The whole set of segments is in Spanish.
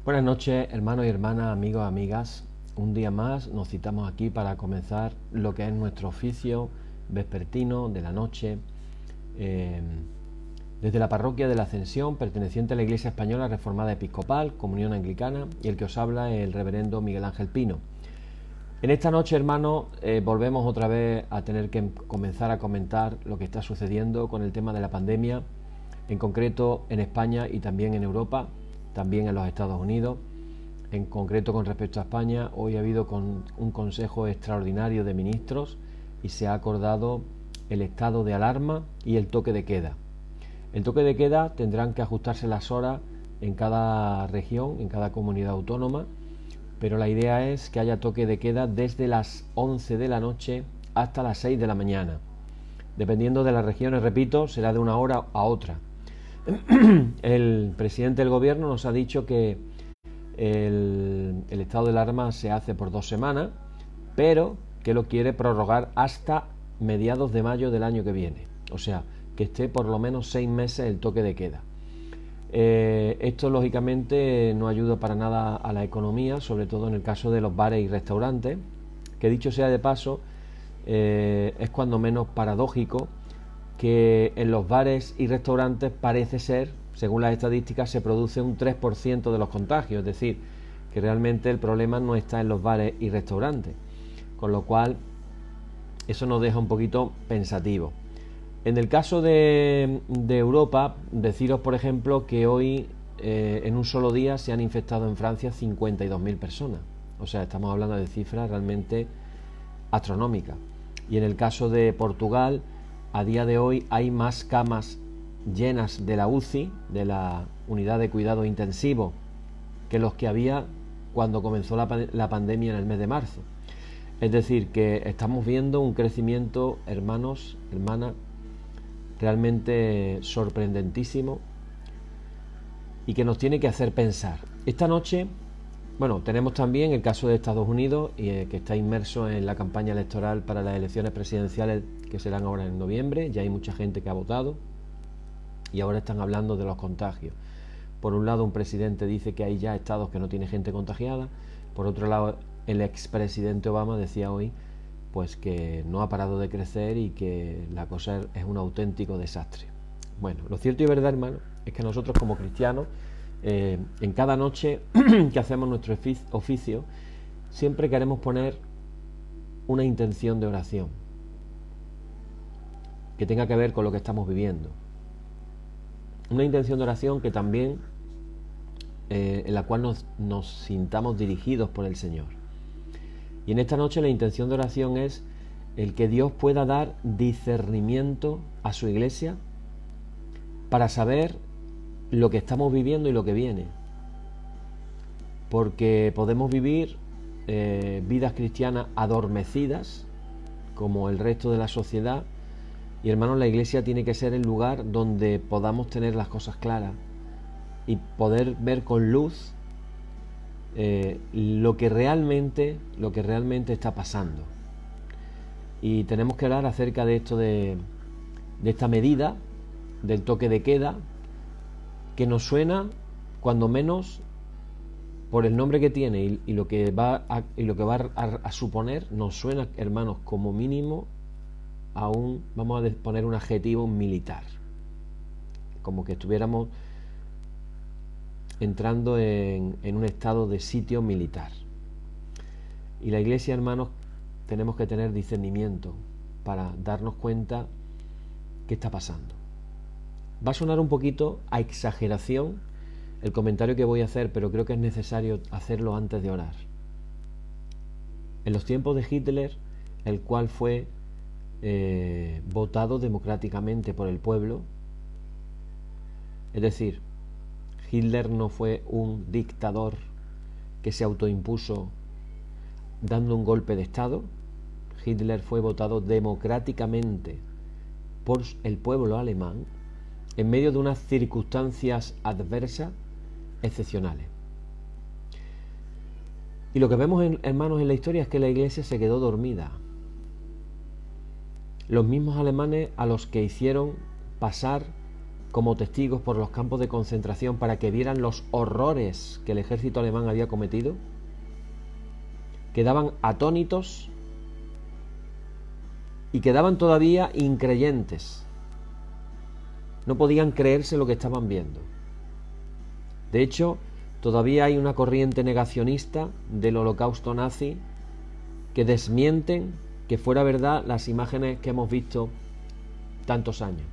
Buenas noches, hermanos y hermanas, amigos y amigas. Un día más nos citamos aquí para comenzar lo que es nuestro oficio vespertino de la noche, desde la parroquia de la Ascensión, perteneciente a la Iglesia Española Reformada Episcopal, Comunión Anglicana, y el que os habla es el reverendo Miguel Ángel Pino. En esta noche, hermanos, volvemos otra vez a tener que comenzar a comentar lo que está sucediendo con el tema de la pandemia, en concreto en España y también en Europa, también en los Estados Unidos. En concreto con respecto a España, hoy ha habido un consejo extraordinario de ministros y se ha acordado el estado de alarma y el toque de queda. El toque de queda tendrán que ajustarse las horas en cada región, en cada comunidad autónoma, pero la idea es que haya toque de queda desde las 11 de la noche hasta las 6 de la mañana. Dependiendo de las regiones, repito, será de una hora a otra. El presidente del gobierno nos ha dicho que el estado de alarma se hace por 2 semanas, pero que lo quiere prorrogar hasta mediados de mayo del año que viene. O sea, que esté por lo menos 6 meses el toque de queda. Esto lógicamente no ayuda para nada a la economía, sobre todo en el caso de los bares y restaurantes, que dicho sea de paso, es cuando menos paradójico que en los bares y restaurantes parece ser, según las estadísticas, se produce un 3% de los contagios, es decir, que realmente el problema no está en los bares y restaurantes, con lo cual eso nos deja un poquito pensativo. En el caso de Europa, deciros por ejemplo que hoy en un solo día se han infectado en Francia 52.000 personas, o sea, estamos hablando de cifras realmente astronómicas. Y en el caso de Portugal, a día de hoy hay más camas llenas de la UCI, de la unidad de cuidado intensivo, que los que había cuando comenzó la pandemia en el mes de marzo. Es decir, que estamos viendo un crecimiento, hermanos, hermanas, realmente sorprendentísimo y que nos tiene que hacer pensar. Esta noche, bueno, tenemos también el caso de Estados Unidos, que está inmerso en la campaña electoral para las elecciones presidenciales que serán ahora en noviembre. Ya hay mucha gente que ha votado y ahora están hablando de los contagios. Por un lado, un presidente dice que hay ya estados que no tiene gente contagiada. Por otro lado, el expresidente Obama decía hoy pues que no ha parado de crecer y que la cosa es un auténtico desastre. Bueno, lo cierto y verdad, hermano, es que nosotros como cristianos, en cada noche que hacemos nuestro oficio, siempre queremos poner una intención de oración que tenga que ver con lo que estamos viviendo. Una intención de oración que también en la cual nos sintamos dirigidos por el Señor. Y en esta noche la intención de oración es el que Dios pueda dar discernimiento a su iglesia para saber lo que estamos viviendo y lo que viene. Porque podemos vivir vidas cristianas adormecidas, como el resto de la sociedad, y hermanos, la iglesia tiene que ser el lugar donde podamos tener las cosas claras y poder ver con luz lo que realmente está pasando. Y tenemos que hablar acerca de esto, de esta medida del toque de queda, que nos suena, cuando menos, por el nombre que tiene y lo que va a suponer, nos suena, hermanos, como mínimo a vamos a poner un adjetivo, militar, como que estuviéramos entrando en un estado de sitio militar. Y la iglesia, hermanos, tenemos que tener discernimiento para darnos cuenta qué está pasando. Va a sonar un poquito a exageración el comentario que voy a hacer, pero creo que es necesario hacerlo antes de orar. En los tiempos de Hitler, el cual fue votado democráticamente por el pueblo, es decir, Hitler no fue un dictador que se autoimpuso dando un golpe de estado. Hitler fue votado democráticamente por el pueblo alemán en medio de unas circunstancias adversas excepcionales. Y lo que vemos, hermanos, en la historia es que la iglesia se quedó dormida. Los mismos alemanes a los que hicieron pasar como testigos por los campos de concentración para que vieran los horrores que el ejército alemán había cometido? Quedaban atónitos y quedaban todavía increyentes. No podían creerse lo que estaban viendo. De hecho, todavía hay una corriente negacionista del holocausto nazi que desmienten que fuera verdad las imágenes que hemos visto tantos años.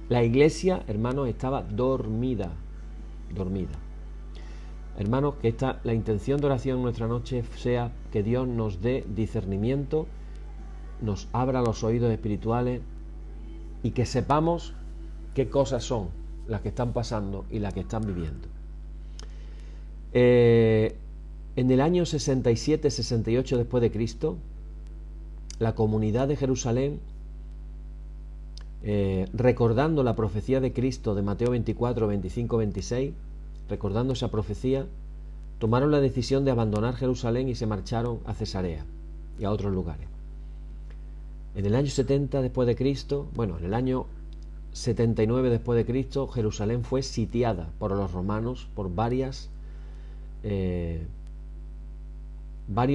La iglesia, hermanos, estaba dormida. Hermanos, que la intención de oración en nuestra noche sea que Dios nos dé discernimiento, nos abra los oídos espirituales y que sepamos qué cosas son las que están pasando y las que están viviendo. En el año 67-68 después de Cristo, la comunidad de Jerusalén, recordando la profecía de Cristo de Mateo 24, 25, 26, recordando esa profecía, tomaron la decisión de abandonar Jerusalén y se marcharon a Cesarea y a otros lugares. En el año 70 después de Cristo, en el año 79 después de Cristo, Jerusalén fue sitiada por los romanos, por varios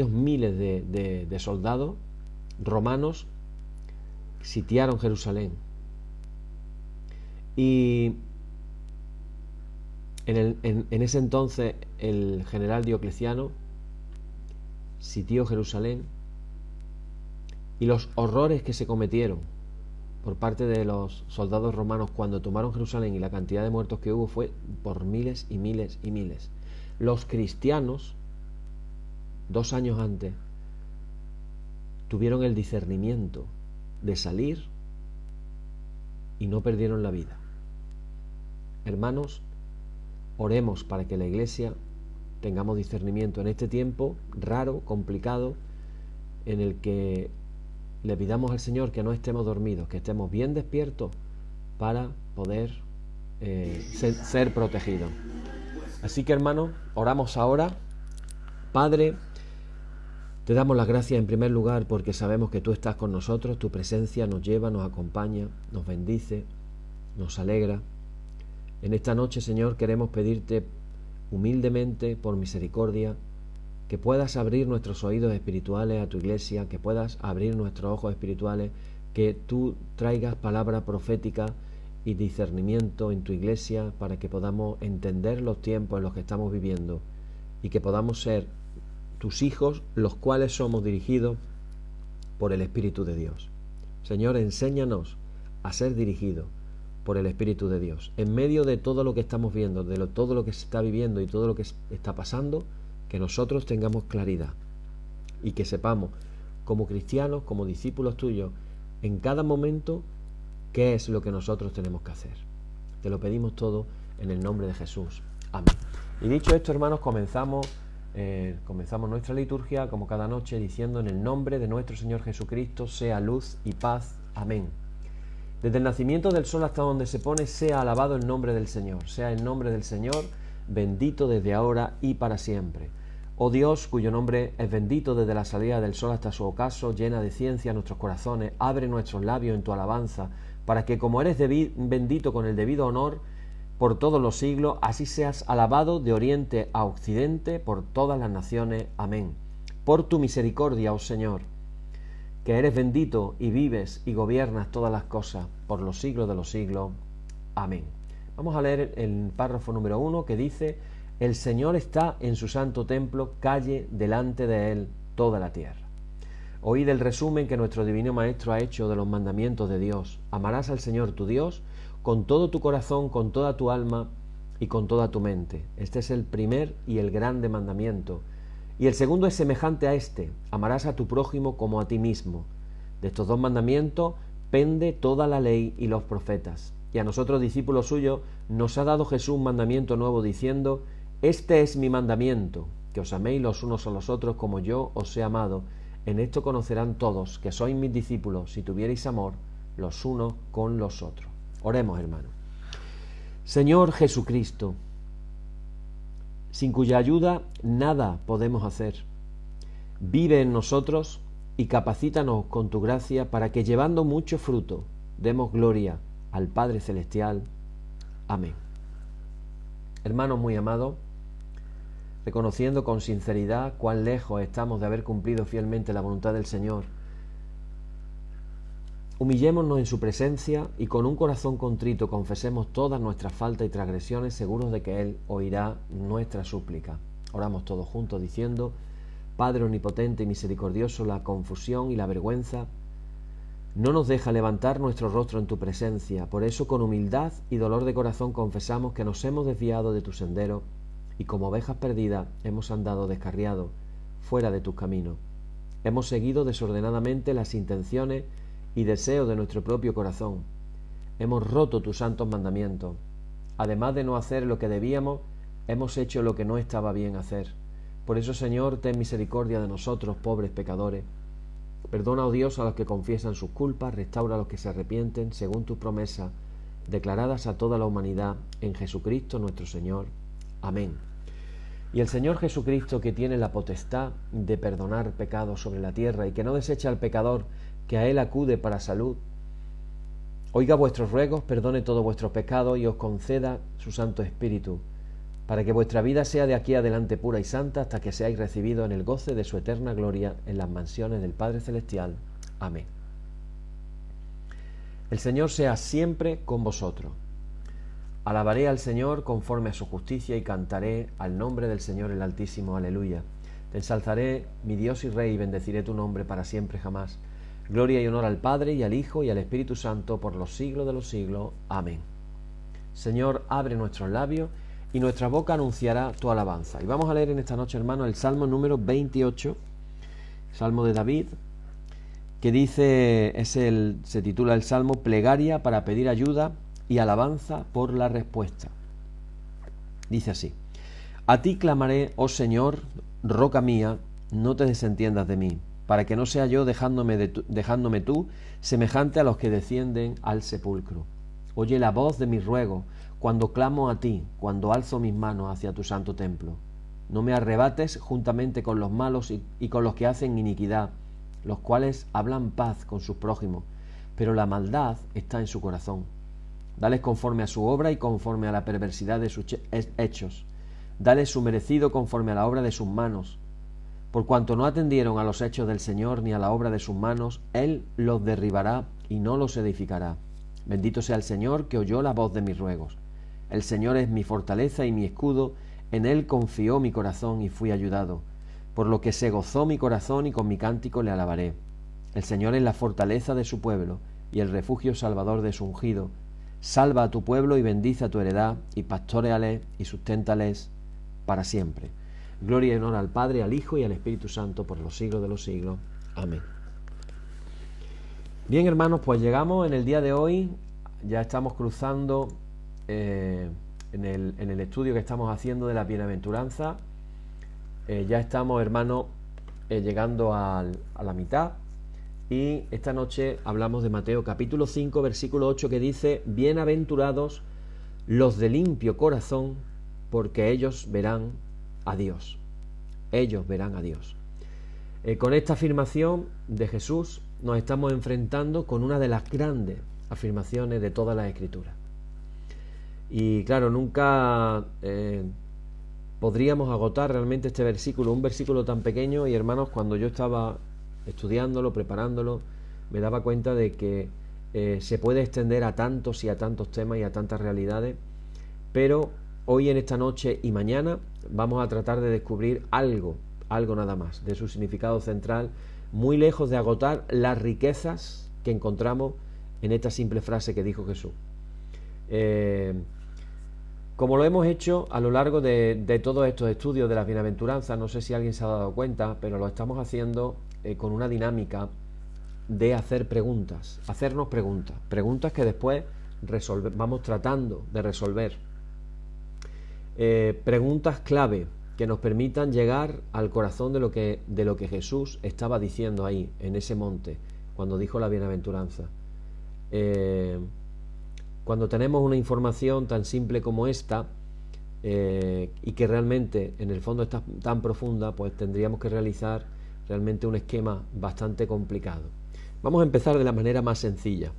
miles de soldados romanos sitiaron Jerusalén. Y en ese entonces el general Diocleciano sitió Jerusalén, y los horrores que se cometieron por parte de los soldados romanos cuando tomaron Jerusalén y la cantidad de muertos que hubo fue por miles y miles y miles. Los cristianos, 2 años antes, tuvieron el discernimiento de salir y no perdieron la vida. Hermanos, oremos para que la iglesia tengamos discernimiento en este tiempo raro, complicado, en el que le pidamos al Señor que no estemos dormidos, que estemos bien despiertos para poder ser protegidos. Así que, hermanos, oramos ahora. Padre, te damos las gracias en primer lugar porque sabemos que tú estás con nosotros, tu presencia nos lleva, nos acompaña, nos bendice, nos alegra. En esta noche, Señor, queremos pedirte humildemente, por misericordia, que puedas abrir nuestros oídos espirituales a tu iglesia, que puedas abrir nuestros ojos espirituales, que tú traigas palabra profética y discernimiento en tu iglesia para que podamos entender los tiempos en los que estamos viviendo y que podamos ser tus hijos, los cuales somos dirigidos por el Espíritu de Dios. Señor, enséñanos a ser dirigidos por el Espíritu de Dios. En medio de todo lo que estamos viendo, todo lo que se está viviendo y todo lo que está pasando, que nosotros tengamos claridad y que sepamos, como cristianos, como discípulos tuyos, en cada momento, qué es lo que nosotros tenemos que hacer. Te lo pedimos todo en el nombre de Jesús. Amén. Y dicho esto, hermanos, comenzamos nuestra liturgia, como cada noche, diciendo: en el nombre de nuestro Señor Jesucristo, sea luz y paz. Amén. Desde el nacimiento del sol hasta donde se pone, sea alabado el nombre del Señor. Sea el nombre del Señor bendito desde ahora y para siempre. Oh Dios, cuyo nombre es bendito desde la salida del sol hasta su ocaso, llena de ciencia nuestros corazones, abre nuestros labios en tu alabanza, para que, como eres bendito con el debido honor por todos los siglos, así seas alabado de oriente a occidente por todas las naciones. Amén. Por tu misericordia, oh Señor, que eres bendito y vives y gobiernas todas las cosas por los siglos de los siglos. Amén. Vamos a leer el párrafo número 1, que dice: el Señor está en su santo templo, calle delante de él toda la tierra. Oíd el resumen que nuestro divino Maestro ha hecho de los mandamientos de Dios. Amarás al Señor tu Dios con todo tu corazón, con toda tu alma y con toda tu mente. Este es el primer y el grande mandamiento. Y el segundo es semejante a este: amarás a tu prójimo como a ti mismo. De estos 2 mandamientos pende toda la ley y los profetas. Y a nosotros, discípulos suyos, nos ha dado Jesús un mandamiento nuevo, diciendo: este es mi mandamiento, que os améis los unos a los otros como yo os he amado. En esto conocerán todos que sois mis discípulos, si tuviereis amor los unos con los otros. Oremos, hermanos. Señor Jesucristo, sin cuya ayuda nada podemos hacer, vive en nosotros y capacítanos con tu gracia para que, llevando mucho fruto, demos gloria al Padre Celestial. Amén. Hermanos muy amados, reconociendo con sinceridad cuán lejos estamos de haber cumplido fielmente la voluntad del Señor, humillémonos en su presencia y con un corazón contrito confesemos todas nuestras faltas y transgresiones, seguros de que Él oirá nuestra súplica. Oramos todos juntos diciendo: Padre omnipotente y misericordioso, la confusión y la vergüenza no nos deja levantar nuestro rostro en tu presencia. Por eso, con humildad y dolor de corazón, confesamos que nos hemos desviado de tu sendero y como ovejas perdidas hemos andado descarriados fuera de tus caminos. Hemos seguido desordenadamente las intenciones y deseos de nuestro propio corazón. Hemos roto tus santos mandamientos. Además de no hacer lo que debíamos, hemos hecho lo que no estaba bien hacer. Por eso, Señor, ten misericordia de nosotros, pobres pecadores. Perdona, oh Dios, a los que confiesan sus culpas, restaura a los que se arrepienten, según tus promesas, declaradas a toda la humanidad en Jesucristo nuestro Señor. Amén. Y el Señor Jesucristo, que tiene la potestad de perdonar pecados sobre la tierra y que no desecha al pecador, que a Él acude para salud, oiga vuestros ruegos, perdone todos vuestros pecados y os conceda su Santo Espíritu, para que vuestra vida sea de aquí adelante pura y santa, hasta que seáis recibidos en el goce de su eterna gloria en las mansiones del Padre Celestial. Amén. El Señor sea siempre con vosotros. Alabaré al Señor conforme a su justicia y cantaré al nombre del Señor el Altísimo. Aleluya. Te ensalzaré, mi Dios y Rey, y bendeciré tu nombre para siempre jamás. Gloria y honor al Padre y al Hijo y al Espíritu Santo por los siglos de los siglos. Amén. Señor, abre nuestros labios y nuestra boca anunciará tu alabanza. Y vamos a leer en esta noche, hermanos, el Salmo número 28, Salmo de David, que dice, se titula el Salmo Plegaria para pedir ayuda y alabanza por la respuesta. Dice así: A ti clamaré, oh Señor, roca mía, no te desentiendas de mí, para que no sea yo dejándome tú, semejante a los que descienden al sepulcro. Oye la voz de mis ruegos, cuando clamo a ti, cuando alzo mis manos hacia tu santo templo. No me arrebates juntamente con los malos y con los que hacen iniquidad, los cuales hablan paz con sus prójimos, pero la maldad está en su corazón. Dales conforme a su obra y conforme a la perversidad de sus hechos. Dales su merecido conforme a la obra de sus manos. Por cuanto no atendieron a los hechos del Señor ni a la obra de sus manos, Él los derribará y no los edificará. Bendito sea el Señor, que oyó la voz de mis ruegos. El Señor es mi fortaleza y mi escudo, en Él confió mi corazón y fui ayudado, por lo que se gozó mi corazón y con mi cántico le alabaré. El Señor es la fortaleza de su pueblo y el refugio salvador de su ungido. Salva a tu pueblo y bendice a tu heredad, y pastoréales y susténtales para siempre. Gloria y honor al Padre, al Hijo y al Espíritu Santo por los siglos de los siglos. Amén. Bien, hermanos, pues llegamos en el día de hoy, ya estamos cruzando en el estudio que estamos haciendo de la bienaventuranza. Ya estamos, hermanos, llegando a la mitad, y esta noche hablamos de Mateo capítulo 5 versículo 8, que dice: Bienaventurados los de limpio corazón, porque ellos verán a Dios. Ellos verán a Dios. Con esta afirmación de Jesús nos estamos enfrentando con una de las grandes afirmaciones de toda la Escritura. Y claro, nunca podríamos agotar realmente este versículo, un versículo tan pequeño. Y hermanos, cuando yo estaba estudiándolo, preparándolo, me daba cuenta de que se puede extender a tantos y a tantos temas y a tantas realidades, pero hoy, en esta noche y mañana, vamos a tratar de descubrir algo nada más de su significado central, muy lejos de agotar las riquezas que encontramos en esta simple frase que dijo Jesús. Como lo hemos hecho a lo largo de todos estos estudios de las bienaventuranzas, no sé si alguien se ha dado cuenta, pero lo estamos haciendo con una dinámica de hacer preguntas, hacernos preguntas que después vamos tratando de resolver. Preguntas clave que nos permitan llegar al corazón de lo que Jesús estaba diciendo ahí, en ese monte, cuando dijo la bienaventuranza. Cuando tenemos una información tan simple como esta, y que realmente en el fondo está tan profunda, pues tendríamos que realizar realmente un esquema bastante complicado. Vamos a empezar de la manera más sencilla,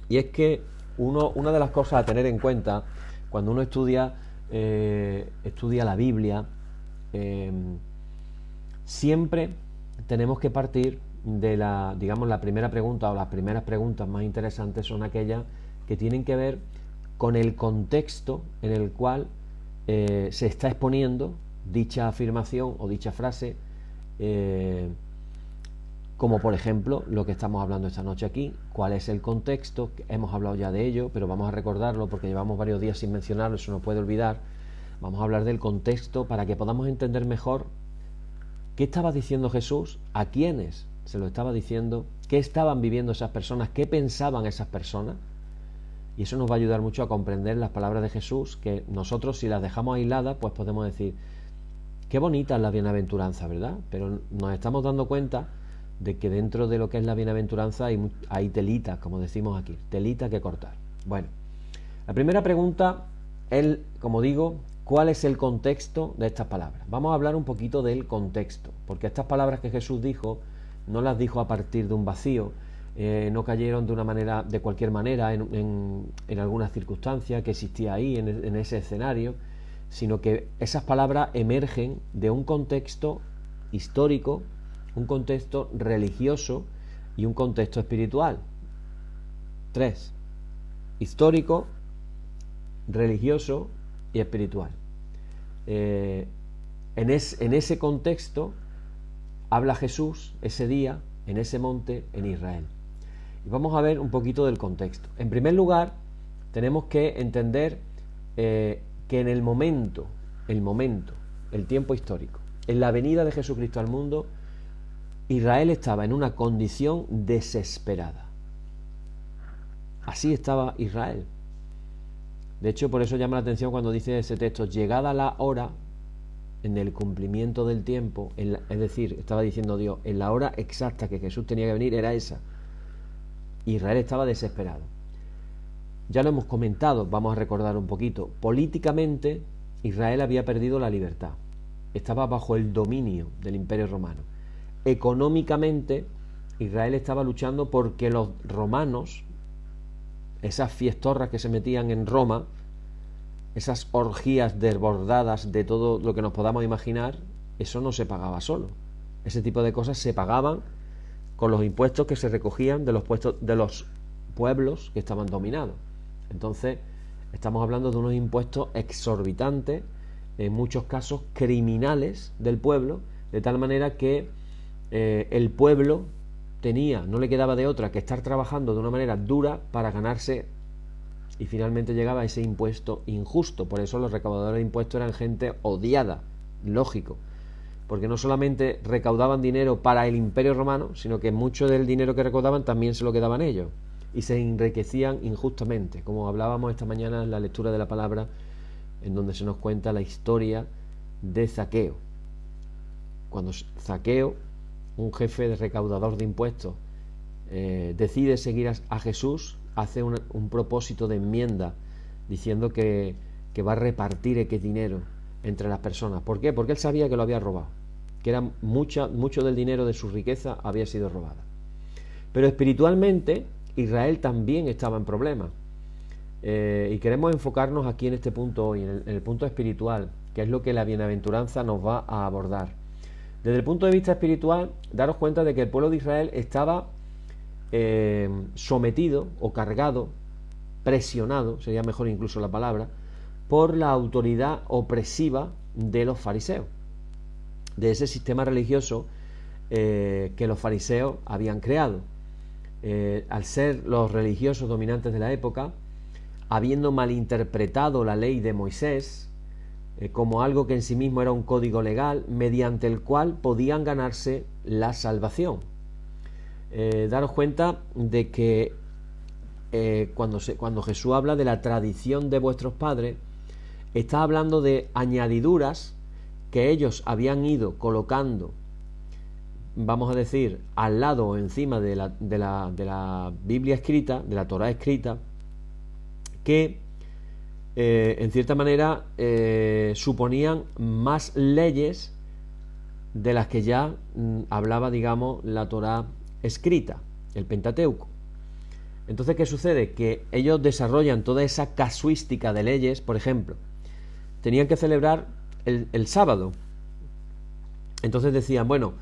y es que Una de las cosas a tener en cuenta cuando uno estudia la Biblia, siempre tenemos que partir de la primera pregunta, o las primeras preguntas más interesantes son aquellas que tienen que ver con el contexto en el cual se está exponiendo dicha afirmación o dicha frase, como por ejemplo lo que estamos hablando esta noche aquí. ¿Cuál es el contexto? Hemos hablado ya de ello, pero vamos a recordarlo porque llevamos varios días sin mencionarlo, eso no puede olvidar. Vamos a hablar del contexto para que podamos entender mejor qué estaba diciendo Jesús, a quiénes se lo estaba diciendo, qué estaban viviendo esas personas, qué pensaban esas personas. Y eso nos va a ayudar mucho a comprender las palabras de Jesús, que nosotros, si las dejamos aisladas, pues podemos decir, qué bonita es la bienaventuranza, ¿verdad? Pero nos estamos dando cuenta de que dentro de lo que es la bienaventuranza hay telitas, como decimos aquí, telita que cortar. Bueno, la primera pregunta es, como digo, ¿cuál es el contexto de estas palabras? Vamos a hablar un poquito del contexto, porque estas palabras que Jesús dijo, no las dijo a partir de un vacío, no cayeron de cualquier manera en alguna circunstancia que existía ahí, en ese escenario, sino que esas palabras emergen de un contexto histórico, un contexto religioso y un contexto espiritual. 3. Histórico, religioso y espiritual. En ese contexto habla Jesús ese día en ese monte en Israel. Y vamos a ver un poquito del contexto. En primer lugar, tenemos que entender que en el momento, el tiempo histórico, en la venida de Jesucristo al mundo, Israel estaba en una condición desesperada. Así estaba Israel. De hecho, por eso llama la atención cuando dice ese texto, llegada la hora, en el cumplimiento del tiempo, es decir, estaba diciendo Dios, en la hora exacta que Jesús tenía que venir era esa. Israel estaba desesperado. Ya lo hemos comentado, vamos a recordar un poquito. Políticamente, Israel había perdido la libertad. Estaba bajo el dominio del Imperio Romano. Económicamente, Israel estaba luchando porque los romanos, esas fiestorras que se metían en Roma, esas orgías desbordadas de todo lo que nos podamos imaginar, eso no se pagaba solo. Ese tipo de cosas se pagaban con los impuestos que se recogían de los pueblos que estaban dominados. Entonces, estamos hablando de unos impuestos exorbitantes, en muchos casos criminales del pueblo, de tal manera que el pueblo no le quedaba de otra que estar trabajando de una manera dura para ganarse, y finalmente llegaba ese impuesto injusto. Por eso los recaudadores de impuestos eran gente odiada, lógico, porque no solamente recaudaban dinero para el Imperio Romano, sino que mucho del dinero que recaudaban también se lo quedaban ellos, y se enriquecían injustamente, como hablábamos esta mañana en la lectura de la palabra, en donde se nos cuenta la historia de Zaqueo. Cuando Zaqueo, un jefe de recaudador de impuestos, decide seguir a Jesús, hace un propósito de enmienda diciendo que va a repartir ese dinero entre las personas. ¿Por qué? Porque él sabía que lo había robado, que era mucho del dinero de su riqueza había sido robada. Pero espiritualmente Israel también estaba en problemas, y queremos enfocarnos aquí en este punto hoy, en el punto espiritual, que es lo que la bienaventuranza nos va a abordar. Desde el punto de vista espiritual, daros cuenta de que el pueblo de Israel estaba sometido o cargado, presionado, sería mejor incluso la palabra, por la autoridad opresiva de los fariseos, de ese sistema religioso que los fariseos habían creado. Al ser los religiosos dominantes de la época, habiendo malinterpretado la ley de Moisés como algo que en sí mismo era un código legal mediante el cual podían ganarse la salvación. Daros cuenta de que cuando Jesús habla de la tradición de vuestros padres, está hablando de añadiduras que ellos habían ido colocando, vamos a decir, al lado o encima de la Biblia escrita, de la Torá escrita, que en cierta manera suponían más leyes de las que ya hablaba, digamos, la Torá escrita, el Pentateuco. Entonces, ¿qué sucede? Que ellos desarrollan toda esa casuística de leyes. Por ejemplo, tenían que celebrar el sábado. Entonces decían, bueno,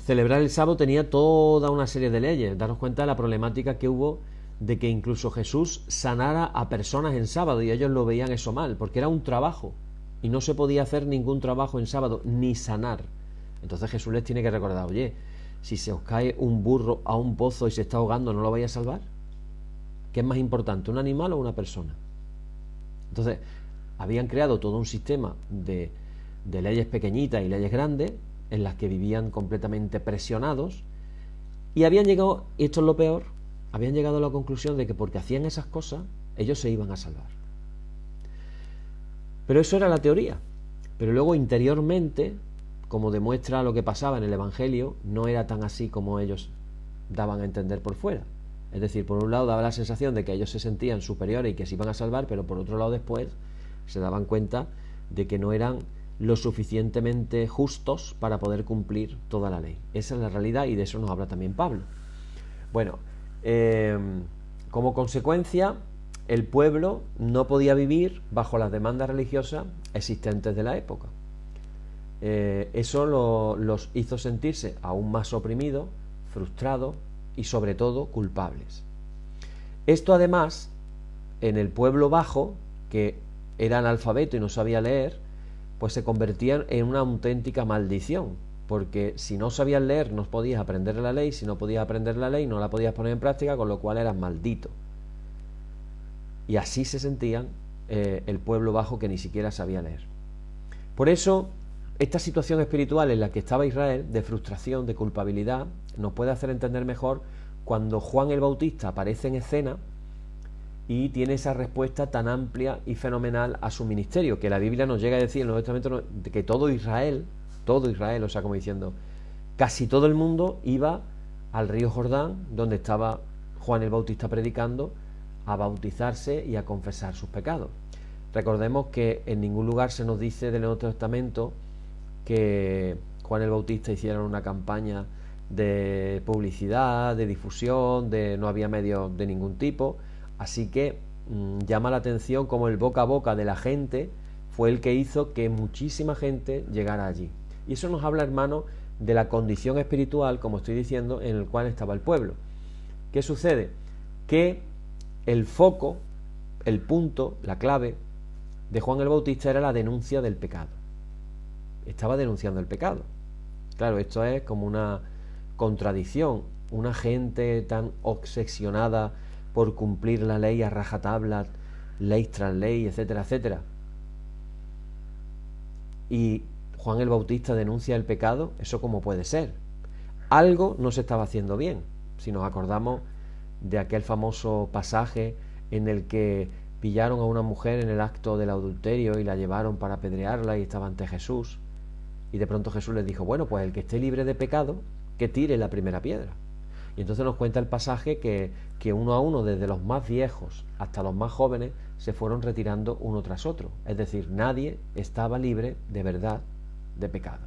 celebrar el sábado tenía toda una serie de leyes. Daros cuenta de la problemática que hubo de que incluso Jesús sanara a personas en sábado, y ellos lo veían eso mal, porque era un trabajo y no se podía hacer ningún trabajo en sábado, ni sanar. Entonces Jesús les tiene que recordar, oye, si se os cae un burro a un pozo y se está ahogando, ¿no lo vais a salvar? ¿Qué es más importante, un animal o una persona? Entonces habían creado todo un sistema de leyes pequeñitas y leyes grandes en las que vivían completamente presionados, y habían llegado, y esto es lo peor, habían llegado a la conclusión de que porque hacían esas cosas, ellos se iban a salvar. Pero eso era la teoría. Pero luego interiormente, como demuestra lo que pasaba en el Evangelio, no era tan así como ellos daban a entender por fuera. Es decir, por un lado daba la sensación de que ellos se sentían superiores y que se iban a salvar, pero por otro lado después se daban cuenta de que no eran lo suficientemente justos para poder cumplir toda la ley. Esa es la realidad, y de eso nos habla también Pablo. Bueno, como consecuencia, el pueblo no podía vivir bajo las demandas religiosas existentes de la época. Eso los hizo sentirse aún más oprimidos, frustrados y sobre todo culpables. Esto además, en el pueblo bajo, que era analfabeto y no sabía leer, pues se convertían en una auténtica maldición, porque si no sabías leer no podías aprender la ley, si no podías aprender la ley no la podías poner en práctica, con lo cual eras maldito. Y así se sentían el pueblo bajo, que ni siquiera sabía leer. Por eso, esta situación espiritual en la que estaba Israel, de frustración, de culpabilidad, nos puede hacer entender mejor cuando Juan el Bautista aparece en escena y tiene esa respuesta tan amplia y fenomenal a su ministerio, que la Biblia nos llega a decir en el Nuevo Testamento que todo Israel, o sea, como diciendo, casi todo el mundo iba al río Jordán, donde estaba Juan el Bautista predicando, a bautizarse y a confesar sus pecados. Recordemos que en ningún lugar se nos dice del Nuevo Testamento que Juan el Bautista hiciera una campaña de publicidad, de difusión, no había medios de ningún tipo. Así que llama la atención como el boca a boca de la gente fue el que hizo que muchísima gente llegara allí. Y eso nos habla, hermano, de la condición espiritual, como estoy diciendo, en el cual estaba el pueblo. ¿Qué sucede? Que el foco, el punto, la clave de Juan el Bautista era la denuncia del pecado. Estaba denunciando el pecado. Claro, esto es como una contradicción. Una gente tan obsesionada por cumplir la ley a rajatabla, ley tras ley, etcétera, etcétera. Y Juan el Bautista denuncia el pecado, ¿eso cómo puede ser? Algo no se estaba haciendo bien. Si nos acordamos de aquel famoso pasaje en el que pillaron a una mujer en el acto del adulterio y la llevaron para apedrearla y estaba ante Jesús, y de pronto Jesús les dijo, bueno, pues el que esté libre de pecado, que tire la primera piedra. Y entonces nos cuenta el pasaje que uno a uno, desde los más viejos hasta los más jóvenes, se fueron retirando uno tras otro. Es decir, nadie estaba libre de verdad de pecado.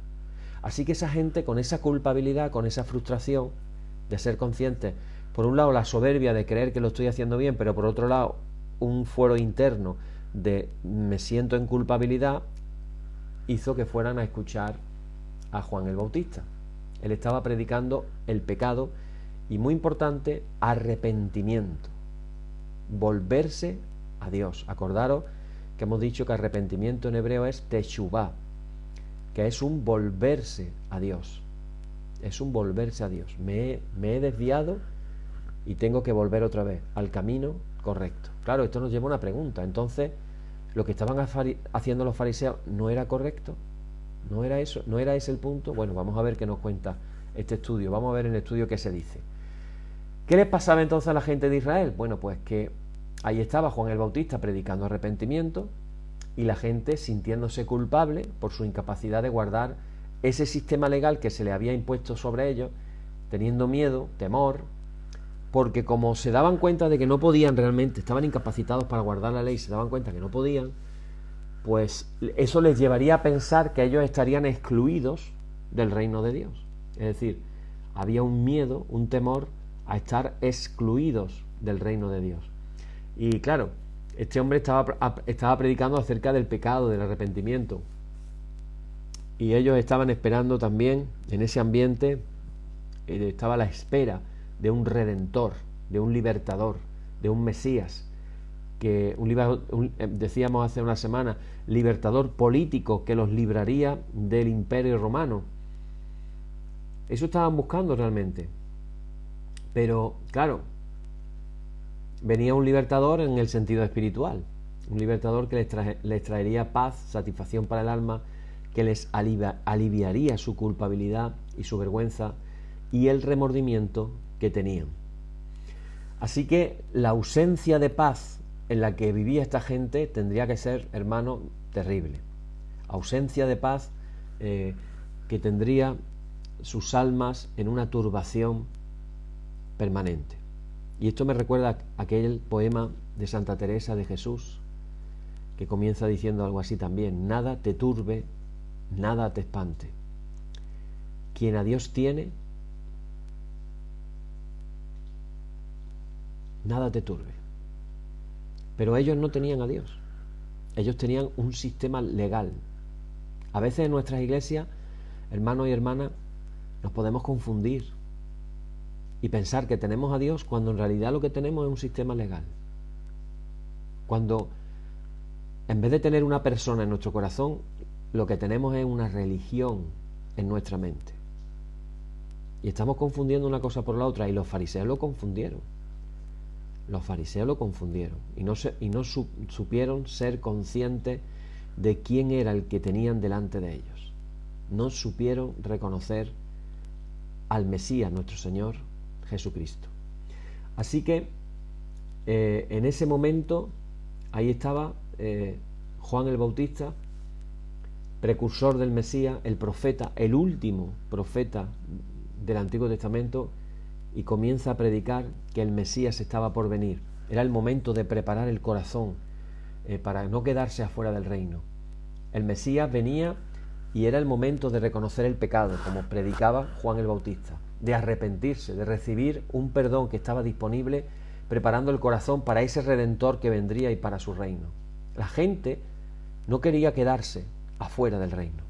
Así que esa gente, con esa culpabilidad, con esa frustración de ser conscientes, por un lado la soberbia de creer que lo estoy haciendo bien, pero por otro lado un fuero interno de me siento en culpabilidad, hizo que fueran a escuchar a Juan el Bautista. Él estaba predicando el pecado y, muy importante, arrepentimiento, volverse a Dios. Acordaros que hemos dicho que arrepentimiento en hebreo es teshuvá, que es un volverse a Dios. Es un volverse a Dios. Me he desviado y tengo que volver otra vez al camino correcto. Claro, esto nos lleva a una pregunta. Entonces, ¿lo que estaban haciendo los fariseos no era correcto? ¿No era eso? ¿No era ese el punto? Bueno, vamos a ver qué nos cuenta este estudio. Vamos a ver en el estudio qué se dice. ¿Qué les pasaba entonces a la gente de Israel? Bueno, pues que ahí estaba Juan el Bautista predicando arrepentimiento y la gente sintiéndose culpable por su incapacidad de guardar ese sistema legal que se le había impuesto sobre ellos, teniendo miedo, temor, porque como se daban cuenta de que no podían realmente, estaban incapacitados para guardar la ley, se daban cuenta que no podían, pues eso les llevaría a pensar que ellos estarían excluidos del reino de Dios. Es decir, había un miedo, un temor a estar excluidos del reino de Dios. Y claro, este hombre estaba predicando acerca del pecado, del arrepentimiento. Y ellos estaban esperando también, en ese ambiente, estaba la espera de un redentor, de un libertador, de un Mesías, que decíamos hace una semana, libertador político que los libraría del imperio romano. Eso estaban buscando realmente. Pero, claro, venía un libertador en el sentido espiritual, un libertador que les traería paz, satisfacción para el alma, que les aliviaría su culpabilidad y su vergüenza y el remordimiento que tenían. Así que la ausencia de paz en la que vivía esta gente tendría que ser, hermano, terrible. Ausencia de paz que tendría sus almas en una turbación permanente. Y esto me recuerda a aquel poema de Santa Teresa de Jesús, que comienza diciendo algo así también: nada te turbe, nada te espante. Quien a Dios tiene, nada te turbe. Pero ellos no tenían a Dios. Ellos tenían un sistema legal. A veces en nuestras iglesias, hermanos y hermanas, nos podemos confundir y pensar que tenemos a Dios cuando en realidad lo que tenemos es un sistema legal. Cuando en vez de tener una persona en nuestro corazón, lo que tenemos es una religión en nuestra mente. Y estamos confundiendo una cosa por la otra, y los fariseos lo confundieron. Los fariseos lo confundieron y no supieron ser conscientes de quién era el que tenían delante de ellos. No supieron reconocer al Mesías, nuestro Señor Jesucristo. Así que en ese momento ahí estaba Juan el Bautista, precursor del Mesías, el profeta, el último profeta del Antiguo Testamento, y comienza a predicar que el Mesías estaba por venir. Era el momento de preparar el corazón para no quedarse afuera del reino. El Mesías venía y era el momento de reconocer el pecado, como predicaba Juan el Bautista, de arrepentirse, de recibir un perdón que estaba disponible, preparando el corazón para ese Redentor que vendría y para su reino. La gente no quería quedarse afuera del reino,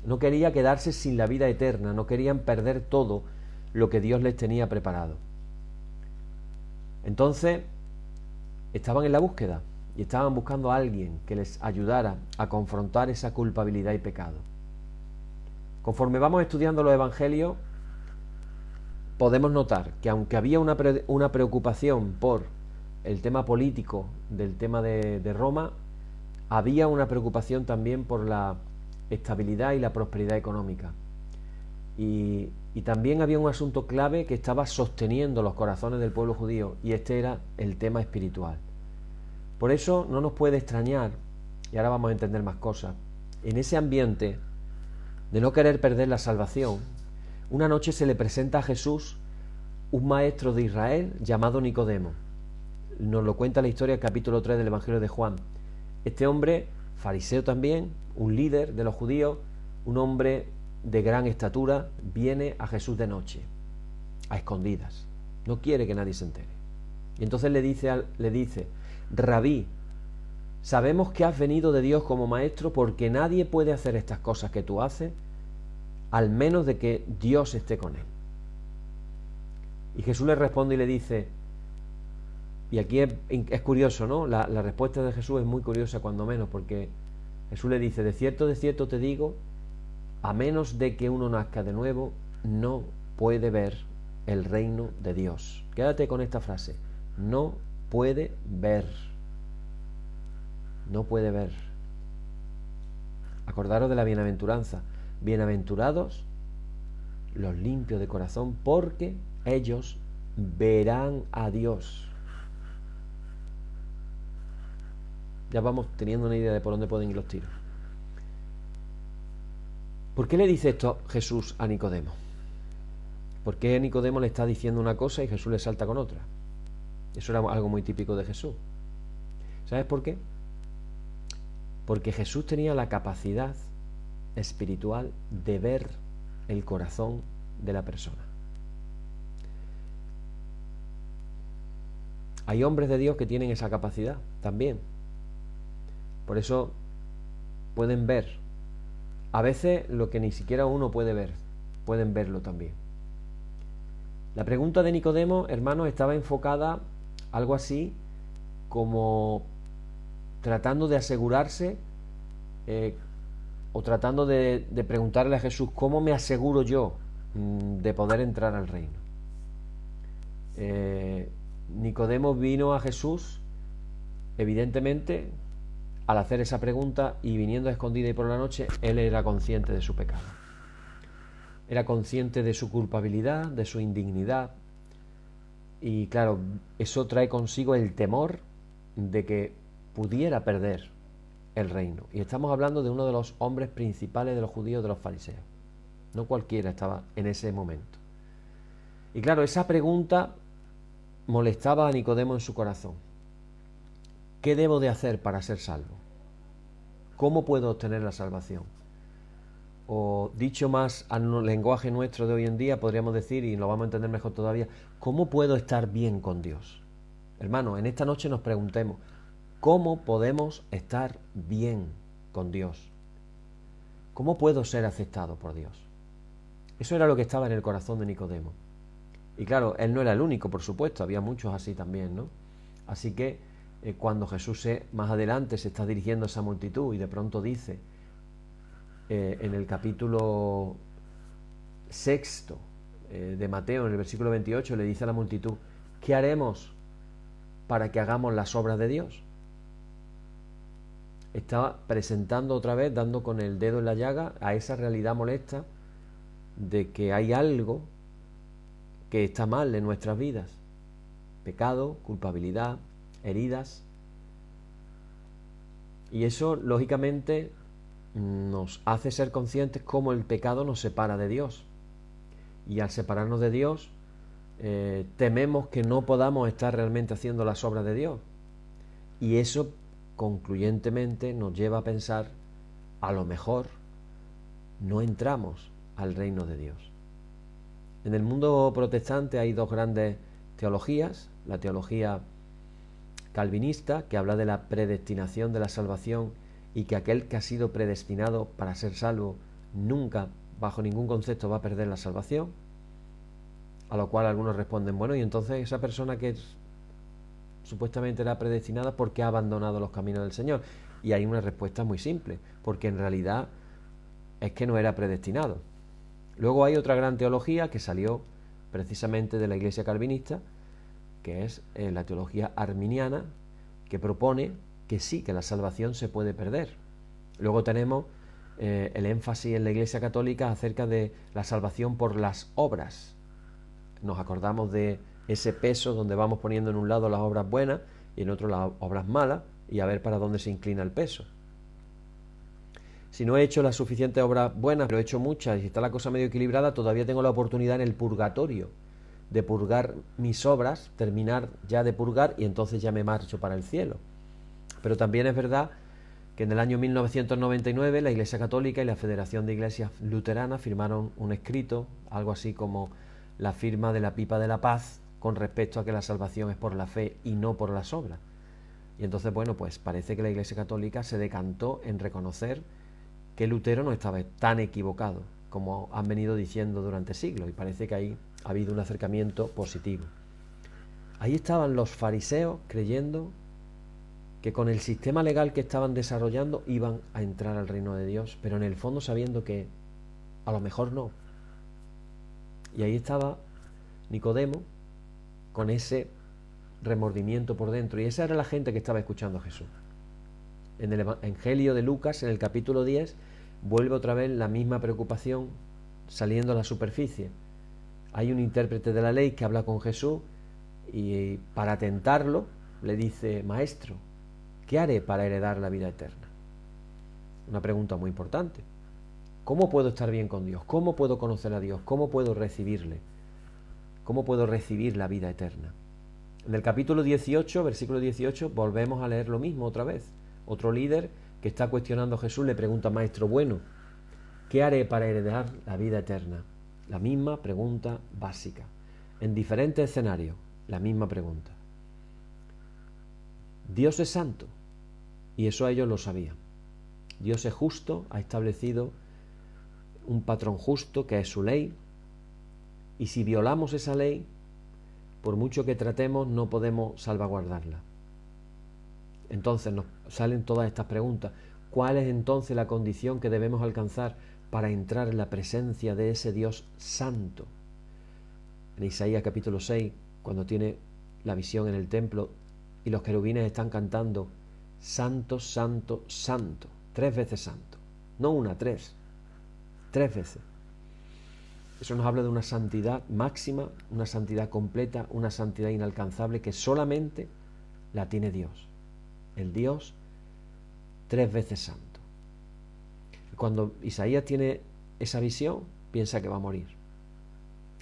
no quería quedarse sin la vida eterna, no querían perder todo lo que Dios les tenía preparado. Entonces estaban en la búsqueda y estaban buscando a alguien que les ayudara a confrontar esa culpabilidad y pecado. Conforme vamos estudiando los evangelios, podemos notar que aunque había una preocupación por el tema político del tema de Roma, había una preocupación también por la estabilidad y la prosperidad económica. Y también había un asunto clave que estaba sosteniendo los corazones del pueblo judío, y este era el tema espiritual. Por eso no nos puede extrañar, y ahora vamos a entender más cosas, en ese ambiente de no querer perder la salvación, una noche se le presenta a Jesús un maestro de Israel llamado Nicodemo. Nos lo cuenta la historia del capítulo 3 del Evangelio de Juan. Este hombre, fariseo también, un líder de los judíos, un hombre de gran estatura, viene a Jesús de noche, a escondidas. No quiere que nadie se entere. Y entonces le dice: Rabí, sabemos que has venido de Dios como maestro, porque nadie puede hacer estas cosas que tú haces, al menos de que Dios esté con él. Y Jesús le responde y le dice, y aquí es curioso, ¿no? La respuesta de Jesús es muy curiosa, cuando menos, porque Jesús le dice: de cierto te digo, a menos de que uno nazca de nuevo, no puede ver el reino de Dios. Quédate con esta frase: no puede ver. No puede ver. Acordaros de la bienaventuranza: bienaventurados los limpios de corazón, porque ellos verán a Dios. Ya vamos teniendo una idea de por dónde pueden ir los tiros. ¿Por qué le dice esto Jesús a Nicodemo? ¿Por qué Nicodemo le está diciendo una cosa y Jesús le salta con otra? Eso era algo muy típico de Jesús. ¿Sabes por qué? Porque Jesús tenía la capacidad espiritual de ver el corazón de la persona. Hay hombres de Dios que tienen esa capacidad también. Por eso pueden ver, a veces lo que ni siquiera uno puede ver, pueden verlo también. La pregunta de Nicodemo, hermanos, estaba enfocada algo así como tratando de asegurarse o tratando de preguntarle a Jesús, ¿cómo me aseguro yo de poder entrar al reino? Nicodemo vino a Jesús, evidentemente, al hacer esa pregunta y viniendo a escondida y por la noche, él era consciente de su pecado. Era consciente de su culpabilidad, de su indignidad. Y claro, eso trae consigo el temor de que pudiera perder el reino. Y estamos hablando de uno de los hombres principales de los judíos, de los fariseos. No cualquiera estaba en ese momento. Y claro, esa pregunta molestaba a Nicodemo en su corazón. ¿Qué debo de hacer para ser salvo? ¿Cómo puedo obtener la salvación? O dicho más al lenguaje nuestro de hoy en día, podríamos decir, y lo vamos a entender mejor todavía, ¿cómo puedo estar bien con Dios? Hermanos, en esta noche nos preguntemos, ¿cómo podemos estar bien con Dios? ¿Cómo puedo ser aceptado por Dios? Eso era lo que estaba en el corazón de Nicodemo. Y claro, él no era el único, por supuesto, había muchos así también, ¿no? Así que cuando Jesús más adelante se está dirigiendo a esa multitud y de pronto dice en el capítulo 6 de Mateo, en el versículo 28, le dice a la multitud, ¿qué haremos para que hagamos las obras de Dios? Estaba presentando otra vez, dando con el dedo en la llaga a esa realidad molesta de que hay algo que está mal en nuestras vidas. Pecado, culpabilidad, heridas. Y eso, lógicamente, nos hace ser conscientes cómo el pecado nos separa de Dios. Y al separarnos de Dios, tememos que no podamos estar realmente haciendo las obras de Dios. Y eso, concluyentemente, nos lleva a pensar, a lo mejor, no entramos al reino de Dios. En el mundo protestante hay dos grandes teologías, la teología calvinista, que habla de la predestinación de la salvación y que aquel que ha sido predestinado para ser salvo nunca, bajo ningún concepto, va a perder la salvación, a lo cual algunos responden, bueno, y entonces esa persona que supuestamente era predestinada, ¿por qué ha abandonado los caminos del Señor? Y hay una respuesta muy simple, porque en realidad es que no era predestinado. Luego hay otra gran teología que salió precisamente de la Iglesia calvinista, que es la teología arminiana, que propone que sí, que la salvación se puede perder. Luego tenemos el énfasis en la Iglesia católica acerca de la salvación por las obras. Nos acordamos de ese peso donde vamos poniendo en un lado las obras buenas y en otro las obras malas, y a ver para dónde se inclina el peso. Si no he hecho las suficientes obras buenas, pero he hecho muchas y si está la cosa medio equilibrada, todavía tengo la oportunidad en el purgatorio de purgar mis obras, terminar ya de purgar y entonces ya me marcho para el cielo. Pero también es verdad que en el año 1999 la Iglesia Católica y la Federación de Iglesias Luteranas firmaron un escrito, algo así como la firma de la pipa de la paz, con respecto a que la salvación es por la fe y no por las obras. Y entonces, bueno, pues parece que la Iglesia Católica se decantó en reconocer que Lutero no estaba tan equivocado como han venido diciendo durante siglos, y parece que ahí ha habido un acercamiento positivo. Ahí estaban los fariseos creyendo que con el sistema legal que estaban desarrollando iban a entrar al reino de Dios, pero en el fondo sabiendo que a lo mejor no. Y ahí estaba Nicodemo con ese remordimiento por dentro, y esa era la gente que estaba escuchando a Jesús. En el Evangelio de Lucas, en el capítulo 10, vuelve otra vez la misma preocupación saliendo a la superficie. Hay un intérprete de la ley que habla con Jesús y para tentarlo le dice, Maestro, ¿qué haré para heredar la vida eterna? Una pregunta muy importante. ¿Cómo puedo estar bien con Dios? ¿Cómo puedo conocer a Dios? ¿Cómo puedo recibirle? ¿Cómo puedo recibir la vida eterna? En el capítulo 18, versículo 18, volvemos a leer lo mismo otra vez. Otro líder que está cuestionando a Jesús le pregunta, Maestro bueno, ¿qué haré para heredar la vida eterna? La misma pregunta básica. En diferentes escenarios, la misma pregunta. Dios es santo, y eso ellos lo sabían. Dios es justo, ha establecido un patrón justo que es su ley, y si violamos esa ley, por mucho que tratemos, no podemos salvaguardarla. Entonces nos salen todas estas preguntas. ¿Cuál es entonces la condición que debemos alcanzar para entrar en la presencia de ese Dios santo? En Isaías capítulo 6, cuando tiene la visión en el templo y los querubines están cantando santo, santo, santo, 3 veces santo, no una, 3 veces. Eso nos habla de una santidad máxima, una santidad completa, una santidad inalcanzable que solamente la tiene Dios. El Dios 3 veces santo. Cuando Isaías tiene esa visión, piensa que va a morir.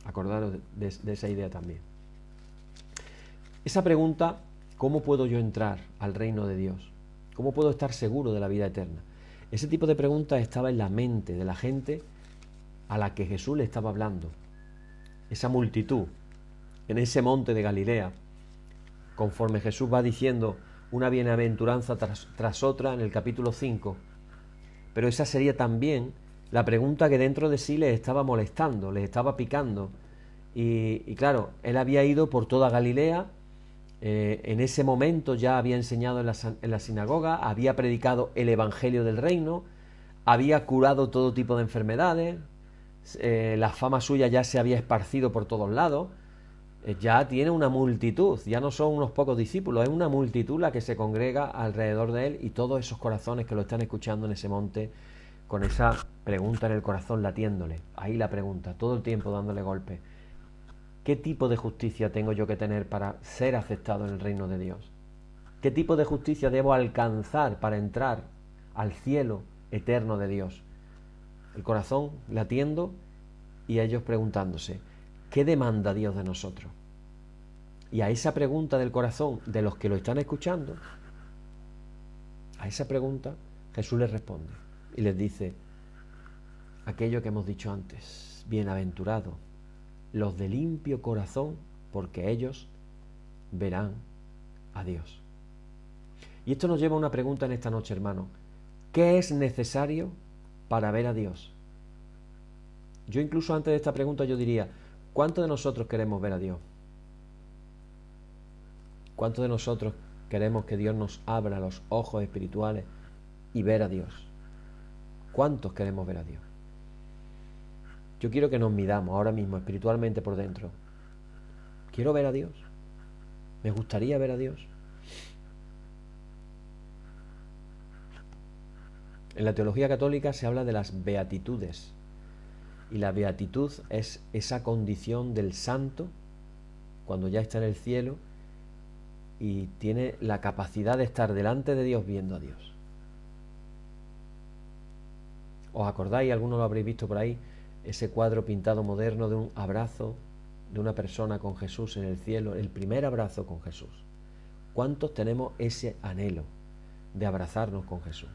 Acordaros de esa idea también. Esa pregunta, ¿cómo puedo yo entrar al reino de Dios? ¿Cómo puedo estar seguro de la vida eterna? Ese tipo de preguntas estaba en la mente de la gente a la que Jesús le estaba hablando. Esa multitud, en ese monte de Galilea, conforme Jesús va diciendo una bienaventuranza tras otra en el capítulo 5. Pero esa sería también la pregunta que dentro de sí les estaba molestando, les estaba picando. Y claro, él había ido por toda Galilea, en ese momento ya había enseñado en la sinagoga, había predicado el evangelio del reino, había curado todo tipo de enfermedades, la fama suya ya se había esparcido por todos lados. Ya tiene una multitud, ya no son unos pocos discípulos, es una multitud la que se congrega alrededor de él y todos esos corazones que lo están escuchando en ese monte con esa pregunta en el corazón latiéndole. Ahí la pregunta, todo el tiempo dándole golpes. ¿Qué tipo de justicia tengo yo que tener para ser aceptado en el reino de Dios? ¿Qué tipo de justicia debo alcanzar para entrar al cielo eterno de Dios? El corazón latiendo y ellos preguntándose, ¿qué demanda Dios de nosotros? Y a esa pregunta del corazón de los que lo están escuchando, a esa pregunta Jesús les responde y les dice aquello que hemos dicho antes: bienaventurados los de limpio corazón, porque ellos verán a Dios. Y esto nos lleva a una pregunta en esta noche, hermano. ¿Qué es necesario para ver a Dios? Yo incluso antes de esta pregunta yo diría, ¿cuántos de nosotros queremos ver a Dios? ¿Cuántos de nosotros queremos que Dios nos abra los ojos espirituales y ver a Dios? ¿Cuántos queremos ver a Dios? Yo quiero que nos midamos ahora mismo espiritualmente por dentro. ¿Quiero ver a Dios? ¿Me gustaría ver a Dios? En la teología católica se habla de las beatitudes. Y la beatitud es esa condición del santo cuando ya está en el cielo y tiene la capacidad de estar delante de Dios viendo a Dios. ¿Os acordáis? Algunos lo habréis visto por ahí, ese cuadro pintado moderno de un abrazo de una persona con Jesús en el cielo, el primer abrazo con Jesús. ¿Cuántos tenemos ese anhelo de abrazarnos con Jesús?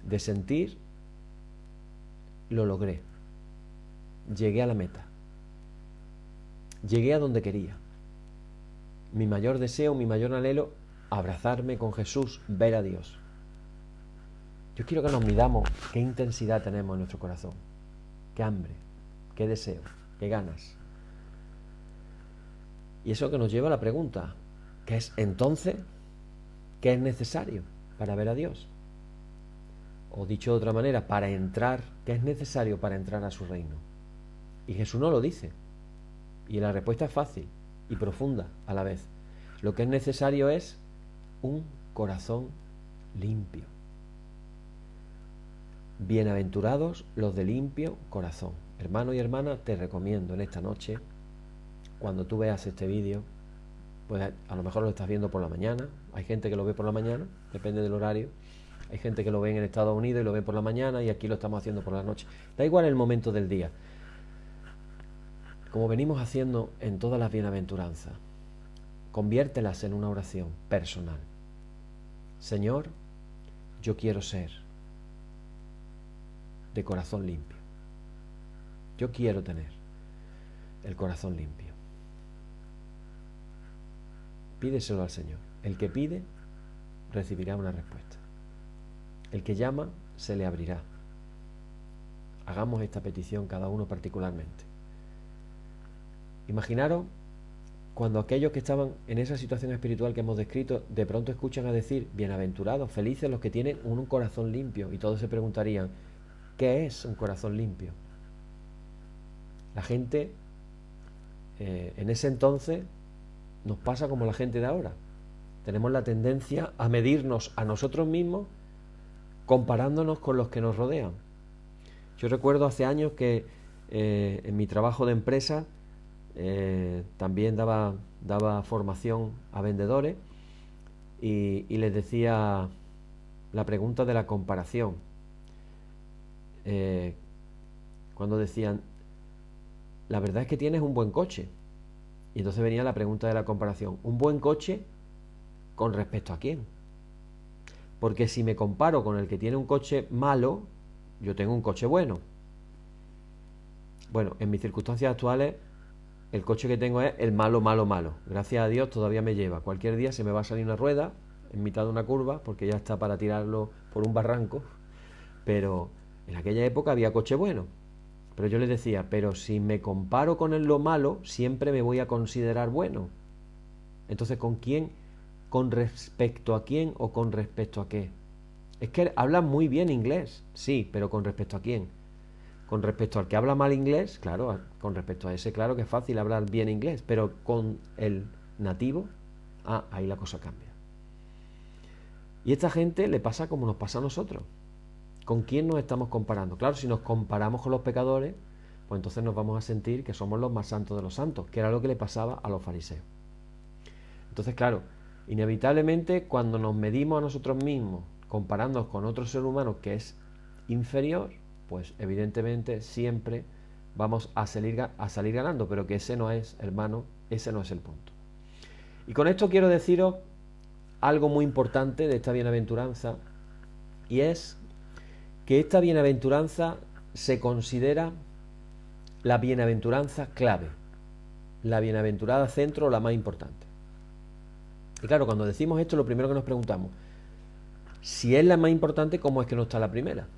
De sentir, lo logré, llegué a la meta, llegué a donde quería. Mi mayor deseo, mi mayor anhelo, abrazarme con Jesús, ver a Dios. Yo quiero que nos midamos qué intensidad tenemos en nuestro corazón, qué hambre, qué deseo, qué ganas. Y eso que nos lleva a la pregunta, ¿qué es entonces? ¿Qué es necesario para ver a Dios? O dicho de otra manera, para entrar, ¿qué es necesario para entrar a su reino? Y Jesús no lo dice. Y la respuesta es fácil y profunda a la vez. Lo que es necesario es un corazón limpio. Bienaventurados los de limpio corazón. Hermano y hermana, te recomiendo en esta noche, cuando tú veas este vídeo, pues a lo mejor lo estás viendo por la mañana. Hay gente que lo ve por la mañana, depende del horario. Hay gente que lo ve en Estados Unidos y lo ve por la mañana, y aquí lo estamos haciendo por la noche. Da igual el momento del día. Como venimos haciendo en todas las bienaventuranzas, conviértelas en una oración personal. Señor, yo quiero ser de corazón limpio. Yo quiero tener el corazón limpio. Pídeselo al Señor. El que pide, recibirá una respuesta. El que llama, se le abrirá. Hagamos esta petición cada uno particularmente. Imaginaros cuando aquellos que estaban en esa situación espiritual que hemos descrito, de pronto escuchan a decir, bienaventurados, felices los que tienen un corazón limpio, y todos se preguntarían, ¿qué es un corazón limpio? La gente en ese entonces nos pasa como la gente de ahora. Tenemos la tendencia a medirnos a nosotros mismos comparándonos con los que nos rodean. Yo recuerdo hace años que en mi trabajo de empresa también daba formación a vendedores y les decía la pregunta de la comparación. Cuando decían, la verdad es que tienes un buen coche. Y entonces venía la pregunta de la comparación. ¿Un buen coche con respecto a quién? Porque si me comparo con el que tiene un coche malo, yo tengo un coche bueno. Bueno, en mis circunstancias actuales, el coche que tengo es el malo, malo, malo. Gracias a Dios todavía me lleva. Cualquier día se me va a salir una rueda en mitad de una curva, porque ya está para tirarlo por un barranco. Pero en aquella época había coche bueno. Pero yo les decía, pero si me comparo con lo malo, siempre me voy a considerar bueno. Entonces, ¿con quién? ¿Con respecto a quién o con respecto a qué? Es que hablan muy bien inglés, sí, pero ¿con respecto a quién? Con respecto al que habla mal inglés, claro, con respecto a ese, claro que es fácil hablar bien inglés, pero con el nativo, ahí la cosa cambia. Y a esta gente le pasa como nos pasa a nosotros. ¿Con quién nos estamos comparando? Claro, si nos comparamos con los pecadores, pues entonces nos vamos a sentir que somos los más santos de los santos, que era lo que le pasaba a los fariseos. Entonces, claro, inevitablemente cuando nos medimos a nosotros mismos, comparándonos con otro ser humano que es inferior, pues evidentemente siempre vamos a salir ganando, pero que ese no es, hermano, ese no es el punto. Y con esto quiero deciros algo muy importante de esta bienaventuranza, y es que esta bienaventuranza se considera la bienaventuranza clave, la bienaventurada centro, la más importante. Y claro, cuando decimos esto, lo primero que nos preguntamos, si es la más importante, ¿cómo es que no está la primera?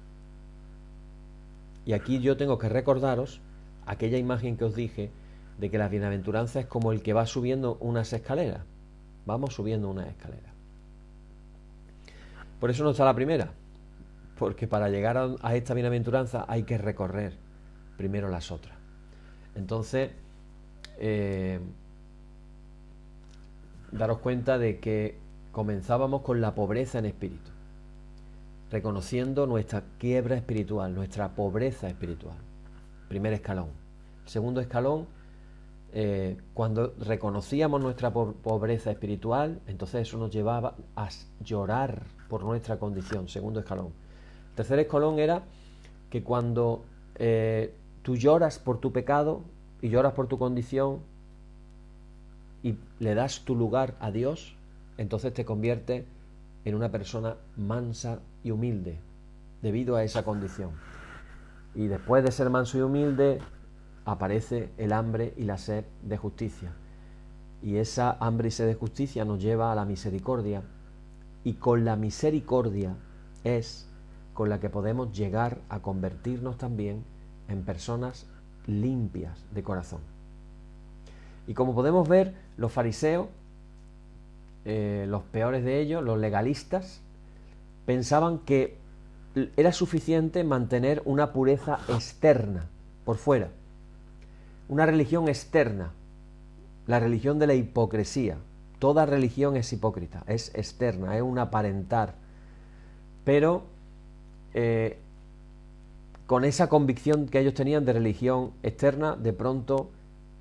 Y aquí yo tengo que recordaros aquella imagen que os dije de que la bienaventuranza es como el que va subiendo unas escaleras. Vamos subiendo unas escaleras. Por eso no está la primera, porque para llegar a esta bienaventuranza hay que recorrer primero las otras. Entonces, daros cuenta de que comenzábamos con la pobreza en espíritu, reconociendo nuestra quiebra espiritual, nuestra pobreza espiritual. Primer escalón. Segundo escalón, cuando reconocíamos nuestra pobreza espiritual, entonces eso nos llevaba a llorar por nuestra condición. Segundo escalón. Tercer escalón era que cuando tú lloras por tu pecado y lloras por tu condición y le das tu lugar a Dios, entonces te conviertes en una persona mansa y humilde debido a esa condición. Y después de ser manso y humilde aparece el hambre y la sed de justicia. Y esa hambre y sed de justicia nos lleva a la misericordia. Y con la misericordia es con la que podemos llegar a convertirnos también en personas limpias de corazón. Y como podemos ver, los fariseos, los peores de ellos, los legalistas, pensaban que era suficiente mantener una pureza externa, por fuera, una religión externa, la religión de la hipocresía. Toda religión es hipócrita, es externa, es un aparentar, pero con esa convicción que ellos tenían de religión externa, de pronto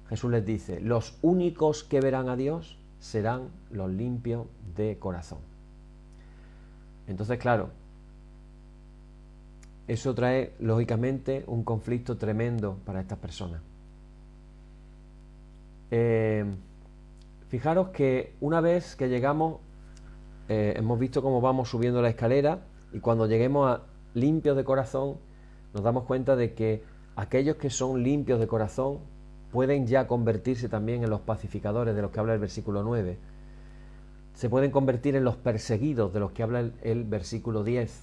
Jesús les dice, los únicos que verán a Dios serán los limpios de corazón. Entonces, claro, eso trae lógicamente un conflicto tremendo para estas personas. Fijaros que una vez que llegamos, hemos visto cómo vamos subiendo la escalera, y cuando lleguemos a limpios de corazón, nos damos cuenta de que aquellos que son limpios de corazón pueden ya convertirse también en los pacificadores de los que habla el versículo 9. se pueden convertir en los perseguidos de los que habla el versículo 10,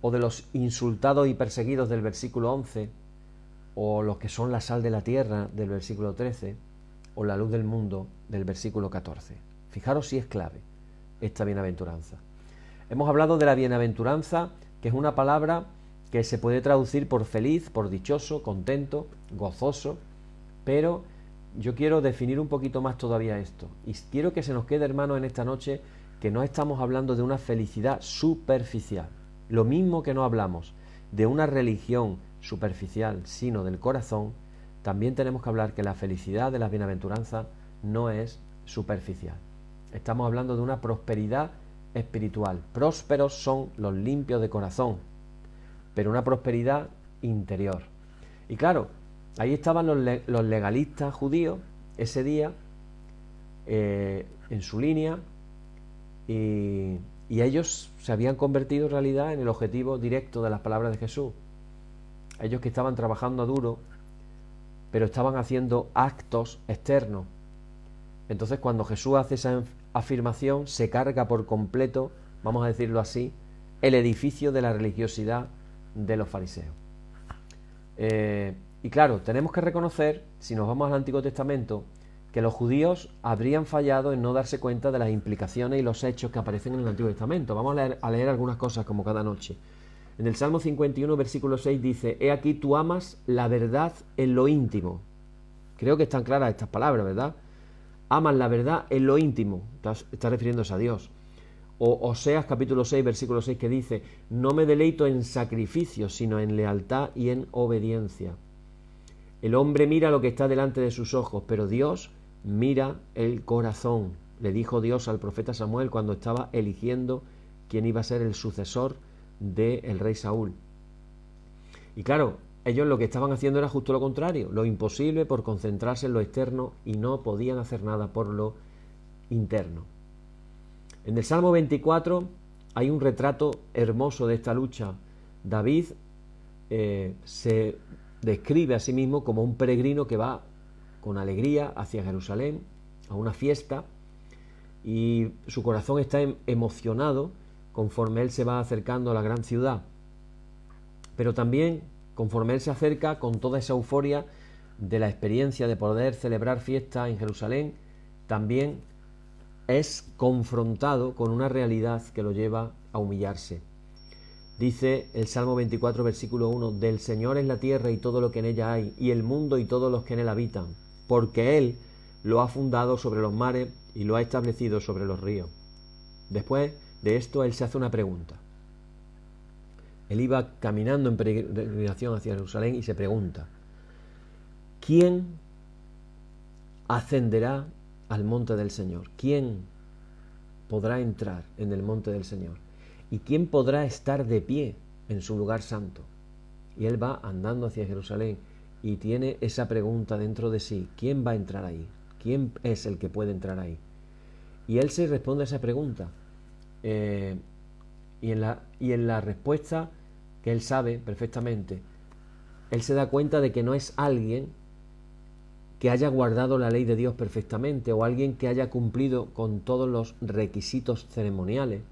o de los insultados y perseguidos del versículo 11, o los que son la sal de la tierra del versículo 13, o la luz del mundo del versículo 14. Fijaros si es clave esta bienaventuranza. Hemos hablado de la bienaventuranza, que es una palabra que se puede traducir por feliz, por dichoso, contento, gozoso, pero yo quiero definir un poquito más todavía esto, y quiero que se nos quede, hermanos, en esta noche, que no estamos hablando de una felicidad superficial, lo mismo que no hablamos de una religión superficial, sino del corazón. También tenemos que hablar que la felicidad de las bienaventuranzas no es superficial. Estamos hablando de una prosperidad espiritual. Prósperos son los limpios de corazón, pero una prosperidad interior. Y claro, ahí estaban los legalistas judíos ese día, en su línea, y ellos se habían convertido en realidad en el objetivo directo de las palabras de Jesús. Ellos que estaban trabajando a duro, pero estaban haciendo actos externos. Entonces, cuando Jesús hace esa afirmación, se carga por completo, vamos a decirlo así, el edificio de la religiosidad de los fariseos. Y claro, tenemos que reconocer, si nos vamos al Antiguo Testamento, que los judíos habrían fallado en no darse cuenta de las implicaciones y los hechos que aparecen en el Antiguo Testamento. Vamos a leer algunas cosas como cada noche. En el Salmo 51, versículo 6 dice: «He aquí tú amas la verdad en lo íntimo». Creo que están claras estas palabras, ¿verdad? Amas la verdad en lo íntimo. Está refiriéndose a Dios. O Oseas capítulo 6, versículo 6, que dice: «No me deleito en sacrificios, sino en lealtad y en obediencia». El hombre mira lo que está delante de sus ojos, pero Dios mira el corazón. Le dijo Dios al profeta Samuel cuando estaba eligiendo quién iba a ser el sucesor del rey Saúl. Y claro, ellos lo que estaban haciendo era justo lo contrario, lo imposible por concentrarse en lo externo, y no podían hacer nada por lo interno. En el Salmo 24 hay un retrato hermoso de esta lucha. David se describe a sí mismo como un peregrino que va con alegría hacia Jerusalén, a una fiesta, y su corazón está emocionado conforme él se va acercando a la gran ciudad. Pero también, conforme él se acerca, con toda esa euforia de la experiencia de poder celebrar fiesta en Jerusalén, también es confrontado con una realidad que lo lleva a humillarse. Dice el Salmo 24, versículo 1: «Del Señor es la tierra y todo lo que en ella hay, y el mundo y todos los que en él habitan, porque Él lo ha fundado sobre los mares y lo ha establecido sobre los ríos». Después de esto, él se hace una pregunta. Él iba caminando en peregrinación hacia Jerusalén y se pregunta: ¿quién ascenderá al monte del Señor? ¿Quién podrá entrar en el monte del Señor? ¿Y quién podrá estar de pie en su lugar santo? Y él va andando hacia Jerusalén y tiene esa pregunta dentro de sí: ¿quién va a entrar ahí? ¿Quién es el que puede entrar ahí? Y él se responde a esa pregunta. Y en la respuesta, que él sabe perfectamente, él se da cuenta de que no es alguien que haya guardado la ley de Dios perfectamente, o alguien que haya cumplido con todos los requisitos ceremoniales,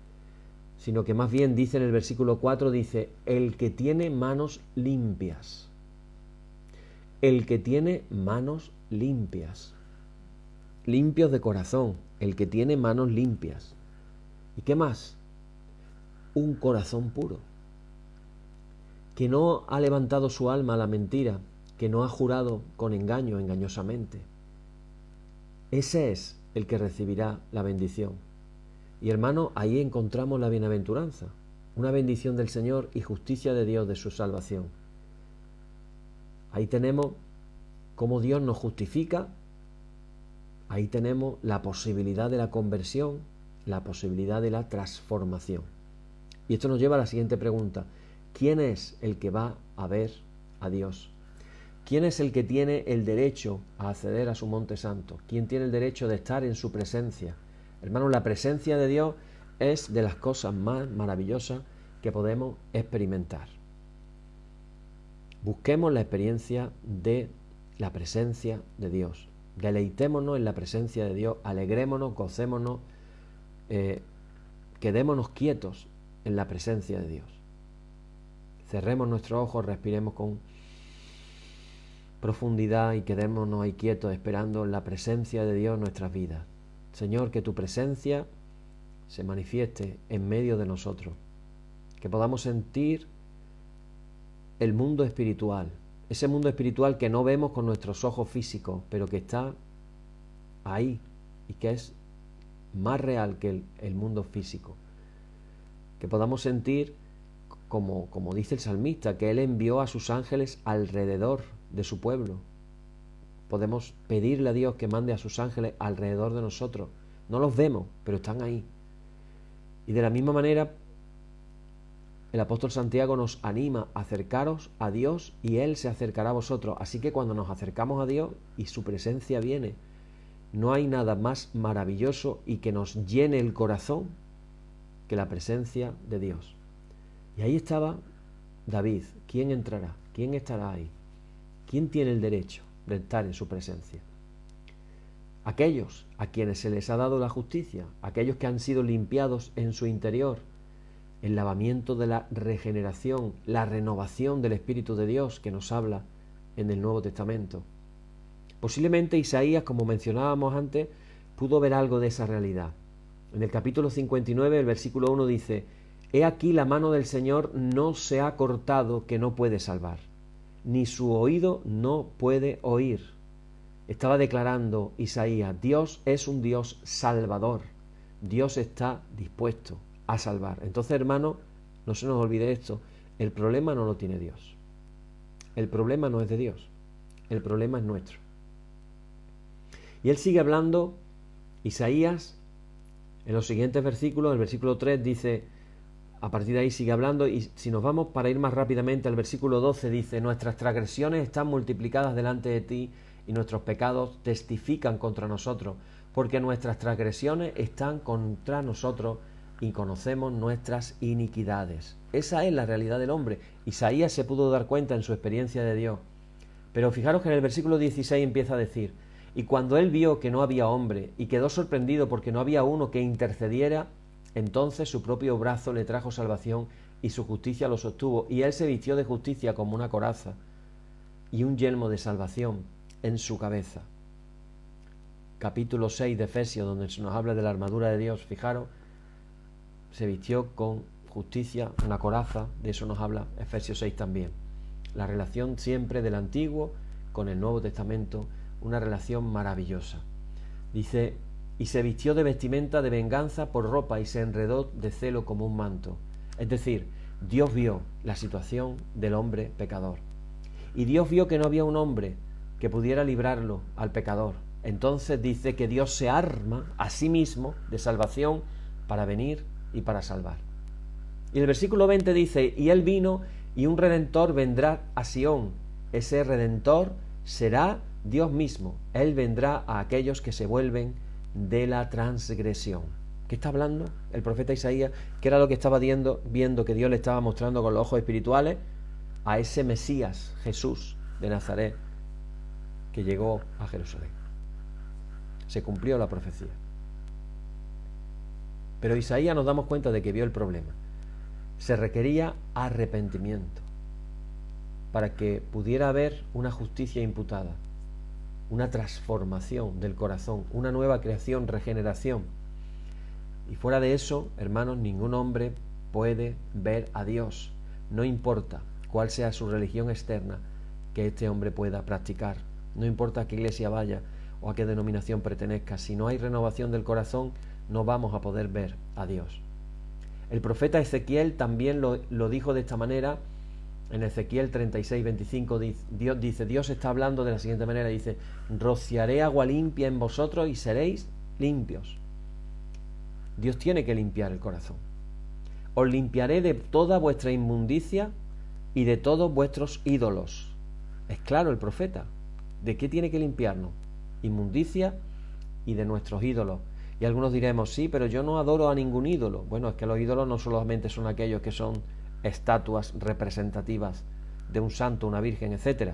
sino que más bien dice en el versículo 4, dice: el que tiene manos limpias. El que tiene manos limpias. Limpios de corazón. El que tiene manos limpias. ¿Y qué más? Un corazón puro, que no ha levantado su alma a la mentira, que no ha jurado con engaño, engañosamente. Ese es el que recibirá la bendición. Y hermano, ahí encontramos la bienaventuranza, una bendición del Señor y justicia de Dios de su salvación. Ahí tenemos cómo Dios nos justifica, ahí tenemos la posibilidad de la conversión, la posibilidad de la transformación. Y esto nos lleva a la siguiente pregunta: ¿quién es el que va a ver a Dios? ¿Quién es el que tiene el derecho a acceder a su monte santo? ¿Quién tiene el derecho de estar en su presencia? Hermanos, la presencia de Dios es de las cosas más maravillosas que podemos experimentar. Busquemos la experiencia de la presencia de Dios. Deleitémonos en la presencia de Dios, alegrémonos, gocémonos quedémonos quietos en la presencia de Dios. Cerremos nuestros ojos, respiremos con profundidad y quedémonos ahí quietos esperando la presencia de Dios en nuestras vidas. Señor, que tu presencia se manifieste en medio de nosotros, que podamos sentir el mundo espiritual, ese mundo espiritual que no vemos con nuestros ojos físicos, pero que está ahí y que es más real que el mundo físico. Que podamos sentir, como dice el salmista, que Él envió a sus ángeles alrededor de su pueblo. Podemos pedirle a Dios que mande a sus ángeles alrededor de nosotros. No los vemos, pero están ahí. Y de la misma manera, el apóstol Santiago nos anima a acercaros a Dios y Él se acercará a vosotros. Así que cuando nos acercamos a Dios y su presencia viene, no hay nada más maravilloso y que nos llene el corazón que la presencia de Dios. Y ahí estaba David. ¿Quién entrará? ¿Quién estará ahí? ¿Quién tiene el derecho de estar en su presencia? Aquellos a quienes se les ha dado la justicia, aquellos que han sido limpiados en su interior, el lavamiento de la regeneración, la renovación del Espíritu de Dios que nos habla en el Nuevo Testamento. Posiblemente Isaías, como mencionábamos antes, pudo ver algo de esa realidad. En el capítulo 59, el versículo 1 dice: He aquí la mano del Señor no se ha cortado que no puede salvar, ni su oído no puede oír. Estaba declarando Isaías, Dios es un Dios salvador. Dios está dispuesto a salvar. Entonces, hermano, no se nos olvide esto, el problema no lo tiene Dios. El problema no es de Dios, el problema es nuestro. Y él sigue hablando, Isaías, en los siguientes versículos, el versículo 3 dice, a partir de ahí sigue hablando, y si nos vamos para ir más rápidamente al versículo 12, dice, nuestras transgresiones están multiplicadas delante de ti y nuestros pecados testifican contra nosotros, porque nuestras transgresiones están contra nosotros y conocemos nuestras iniquidades. Esa es la realidad del hombre. Isaías se pudo dar cuenta en su experiencia de Dios. Pero fijaros que en el versículo 16 empieza a decir, y cuando él vio que no había hombre y quedó sorprendido porque no había uno que intercediera, entonces su propio brazo le trajo salvación y su justicia lo sostuvo, y él se vistió de justicia como una coraza y un yelmo de salvación en su cabeza. Capítulo 6 de Efesios, donde se nos habla de la armadura de Dios, fijaros, se vistió con justicia, una coraza, de eso nos habla Efesios 6 también. La relación siempre del Antiguo con el Nuevo Testamento, una relación maravillosa. Dice, y se vistió de vestimenta de venganza por ropa y se enredó de celo como un manto. Es decir, Dios vio la situación del hombre pecador. Y Dios vio que no había un hombre que pudiera librarlo al pecador. Entonces dice que Dios se arma a sí mismo de salvación para venir y para salvar. Y el versículo 20 dice, y él vino y un redentor vendrá a Sión. Ese redentor será Dios mismo. Él vendrá a aquellos que se vuelven de la transgresión. ¿Qué está hablando el profeta Isaías? ¿Qué era lo que estaba viendo que Dios le estaba mostrando con los ojos espirituales? A ese Mesías, Jesús de Nazaret, que llegó a Jerusalén. Se cumplió la profecía. Pero Isaías nos damos cuenta de que vio el problema. Se requería arrepentimiento para que pudiera haber una justicia imputada, una transformación del corazón, una nueva creación, regeneración. Y fuera de eso, hermanos, ningún hombre puede ver a Dios. No importa cuál sea su religión externa que este hombre pueda practicar. No importa a qué iglesia vaya o a qué denominación pertenezca. Si no hay renovación del corazón, no vamos a poder ver a Dios. El profeta Ezequiel también lo dijo de esta manera. En Ezequiel 36, 25 Dios está hablando de la siguiente manera, dice, rociaré agua limpia en vosotros y seréis limpios. Dios tiene que limpiar el corazón. Os limpiaré de toda vuestra inmundicia y de todos vuestros ídolos. Es claro el profeta. ¿De qué tiene que limpiarnos? Inmundicia y de nuestros ídolos. Y algunos diremos, sí, pero yo no adoro a ningún ídolo. Bueno, es que los ídolos no solamente son aquellos que son estatuas representativas de un santo, una virgen, etc.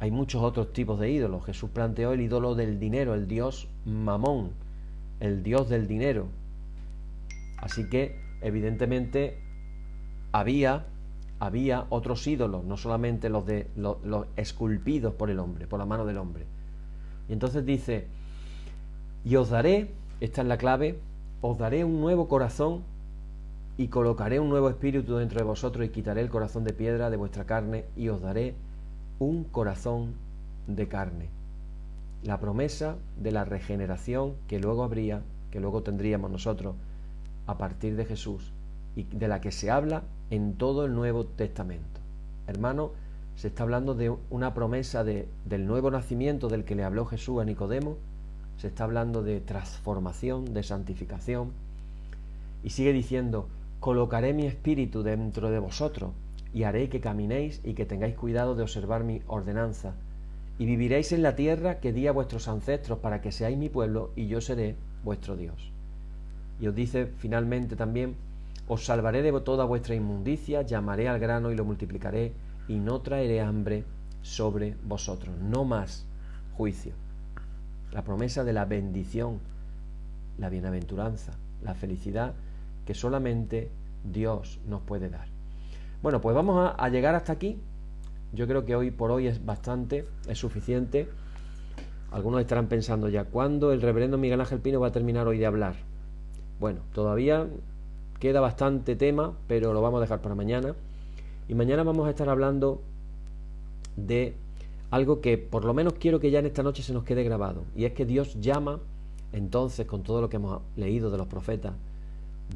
Hay muchos otros tipos de ídolos. Jesús planteó el ídolo del dinero, el dios Mamón, el dios del dinero. Así que, evidentemente, había otros ídolos, no solamente los esculpidos por el hombre, por la mano del hombre. Y entonces dice: y os daré, esta es la clave, os daré un nuevo corazón y colocaré un nuevo espíritu dentro de vosotros y quitaré el corazón de piedra de vuestra carne y os daré un corazón de carne. La promesa de la regeneración que luego tendríamos nosotros a partir de Jesús y de la que se habla en todo el Nuevo Testamento. Hermano, se está hablando de una promesa del nuevo nacimiento del que le habló Jesús a Nicodemo. Se está hablando de transformación, de santificación. Y sigue diciendo: colocaré mi espíritu dentro de vosotros y haré que caminéis y que tengáis cuidado de observar mi ordenanza. Y viviréis en la tierra que di a vuestros ancestros para que seáis mi pueblo y yo seré vuestro Dios. Y os dice finalmente también: os salvaré de toda vuestra inmundicia, llamaré al grano y lo multiplicaré y no traeré hambre sobre vosotros. No más juicio. La promesa de la bendición, la bienaventuranza, la felicidad que solamente Dios nos puede dar. Bueno, pues vamos a llegar hasta aquí. Yo creo que hoy por hoy es bastante, es suficiente. Algunos estarán pensando ya: ¿cuándo el reverendo Miguel Ángel Pino va a terminar hoy de hablar? Bueno, todavía queda bastante tema, pero lo vamos a dejar para mañana. Y mañana vamos a estar hablando de algo que por lo menos quiero que ya en esta noche se nos quede grabado. Y es que Dios llama, entonces, con todo lo que hemos leído de los profetas,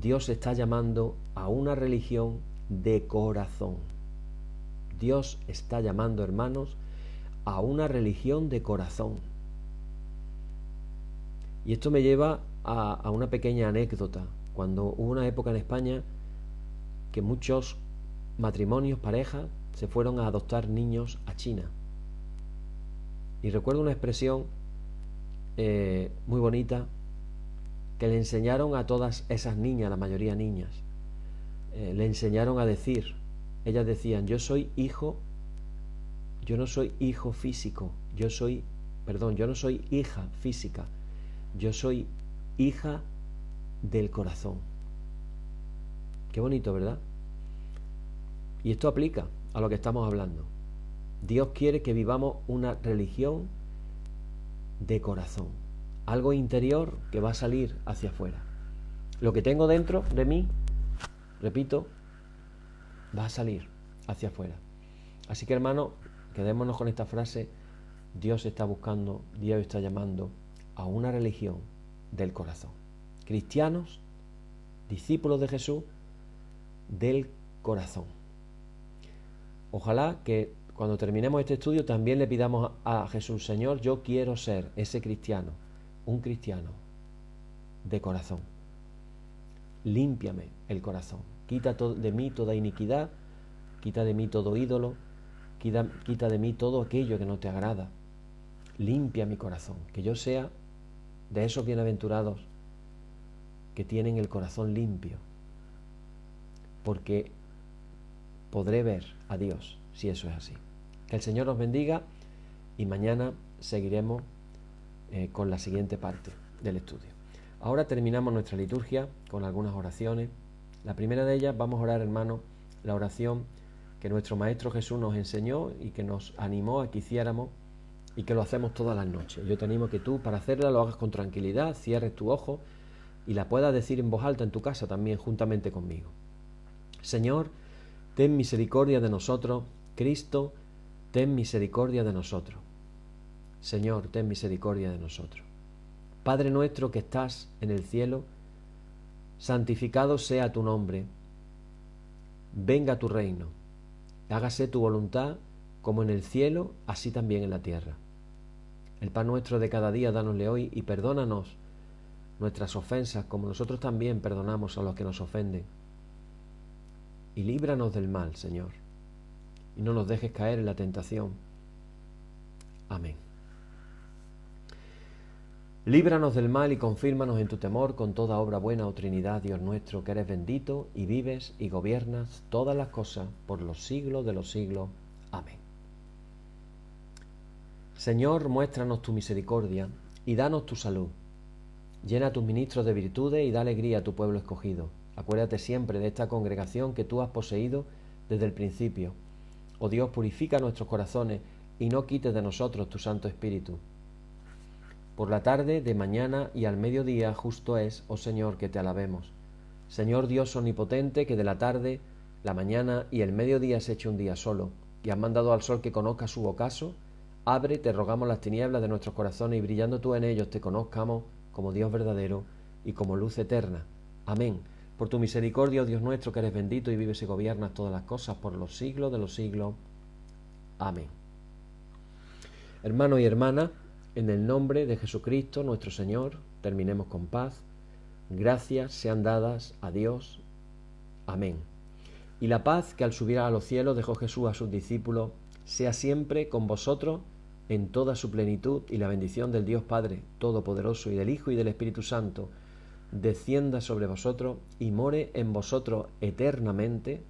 Dios está llamando a una religión de corazón. Dios está llamando, hermanos, a una religión de corazón. Y esto me lleva a una pequeña anécdota. Cuando hubo una época en España que muchos matrimonios, parejas, se fueron a adoptar niños a China. Y recuerdo una expresión muy bonita que le enseñaron a todas esas niñas, la mayoría niñas. Le enseñaron a decir, ellas decían: yo soy hijo, yo no soy hijo físico, yo no soy hija física, yo soy hija del corazón. Qué bonito, ¿verdad? Y esto aplica a lo que estamos hablando. Dios quiere que vivamos una religión de corazón, algo interior que va a salir hacia afuera. Lo que tengo dentro de mí, repito, va a salir hacia afuera. Así que, hermano, quedémonos con esta frase: Dios está buscando, Dios está llamando a una religión del corazón. Cristianos, discípulos de Jesús, del corazón. Ojalá que cuando terminemos este estudio también le pidamos a Jesús: Señor, yo quiero ser ese cristiano, un cristiano de corazón. Límpiame el corazón, quita de mí toda iniquidad, quita de mí todo ídolo, quita de mí todo aquello que no te agrada. Limpia mi corazón, que yo sea de esos bienaventurados que tienen el corazón limpio, porque podré ver a Dios si eso es así. Que el Señor os bendiga y mañana seguiremos con la siguiente parte del estudio. Ahora terminamos nuestra liturgia con algunas oraciones. La primera de ellas, vamos a orar, hermano, la oración que nuestro Maestro Jesús nos enseñó y que nos animó a que hiciéramos y que lo hacemos todas las noches. Yo te animo que tú, para hacerla, lo hagas con tranquilidad, cierres tu ojo y la puedas decir en voz alta en tu casa también, juntamente conmigo. Señor, ten misericordia de nosotros. Cristo, ten misericordia de nosotros. Señor, ten misericordia de nosotros. Padre nuestro que estás en el cielo, santificado sea tu nombre. Venga tu reino. Hágase tu voluntad como en el cielo, así también en la tierra. El pan nuestro de cada día, dánosle hoy y perdónanos nuestras ofensas, como nosotros también perdonamos a los que nos ofenden. Y líbranos del mal, Señor, y no nos dejes caer en la tentación. Amén. Líbranos del mal y confírmanos en tu temor con toda obra buena, oh Trinidad, Dios nuestro, que eres bendito y vives y gobiernas todas las cosas por los siglos de los siglos. Amén. Señor, muéstranos tu misericordia y danos tu salud. Llena a tus ministros de virtudes y da alegría a tu pueblo escogido. Acuérdate siempre de esta congregación que tú has poseído desde el principio. Oh Dios, purifica nuestros corazones y no quites de nosotros tu Santo Espíritu. Por la tarde, de mañana y al mediodía justo es, oh Señor, que te alabemos. Señor Dios omnipotente, que de la tarde, la mañana y el mediodía has hecho un día solo, y has mandado al sol que conozca su ocaso, abre, te rogamos, las tinieblas de nuestros corazones, y brillando tú en ellos te conozcamos como Dios verdadero y como luz eterna. Amén. Por tu misericordia, oh Dios nuestro, que eres bendito y vives y gobiernas todas las cosas por los siglos de los siglos. Amén. Hermanos y hermanas, en el nombre de Jesucristo nuestro Señor, terminemos con paz. Gracias sean dadas a Dios. Amén. Y la paz que al subir a los cielos dejó Jesús a sus discípulos, sea siempre con vosotros en toda su plenitud, y la bendición del Dios Padre Todopoderoso y del Hijo y del Espíritu Santo descienda sobre vosotros y more en vosotros eternamente.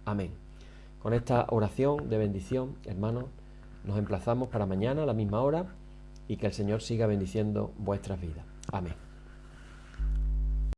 Amén. Con esta oración de bendición, hermanos, nos emplazamos para mañana a la misma hora, y que el Señor siga bendiciendo vuestras vidas. Amén.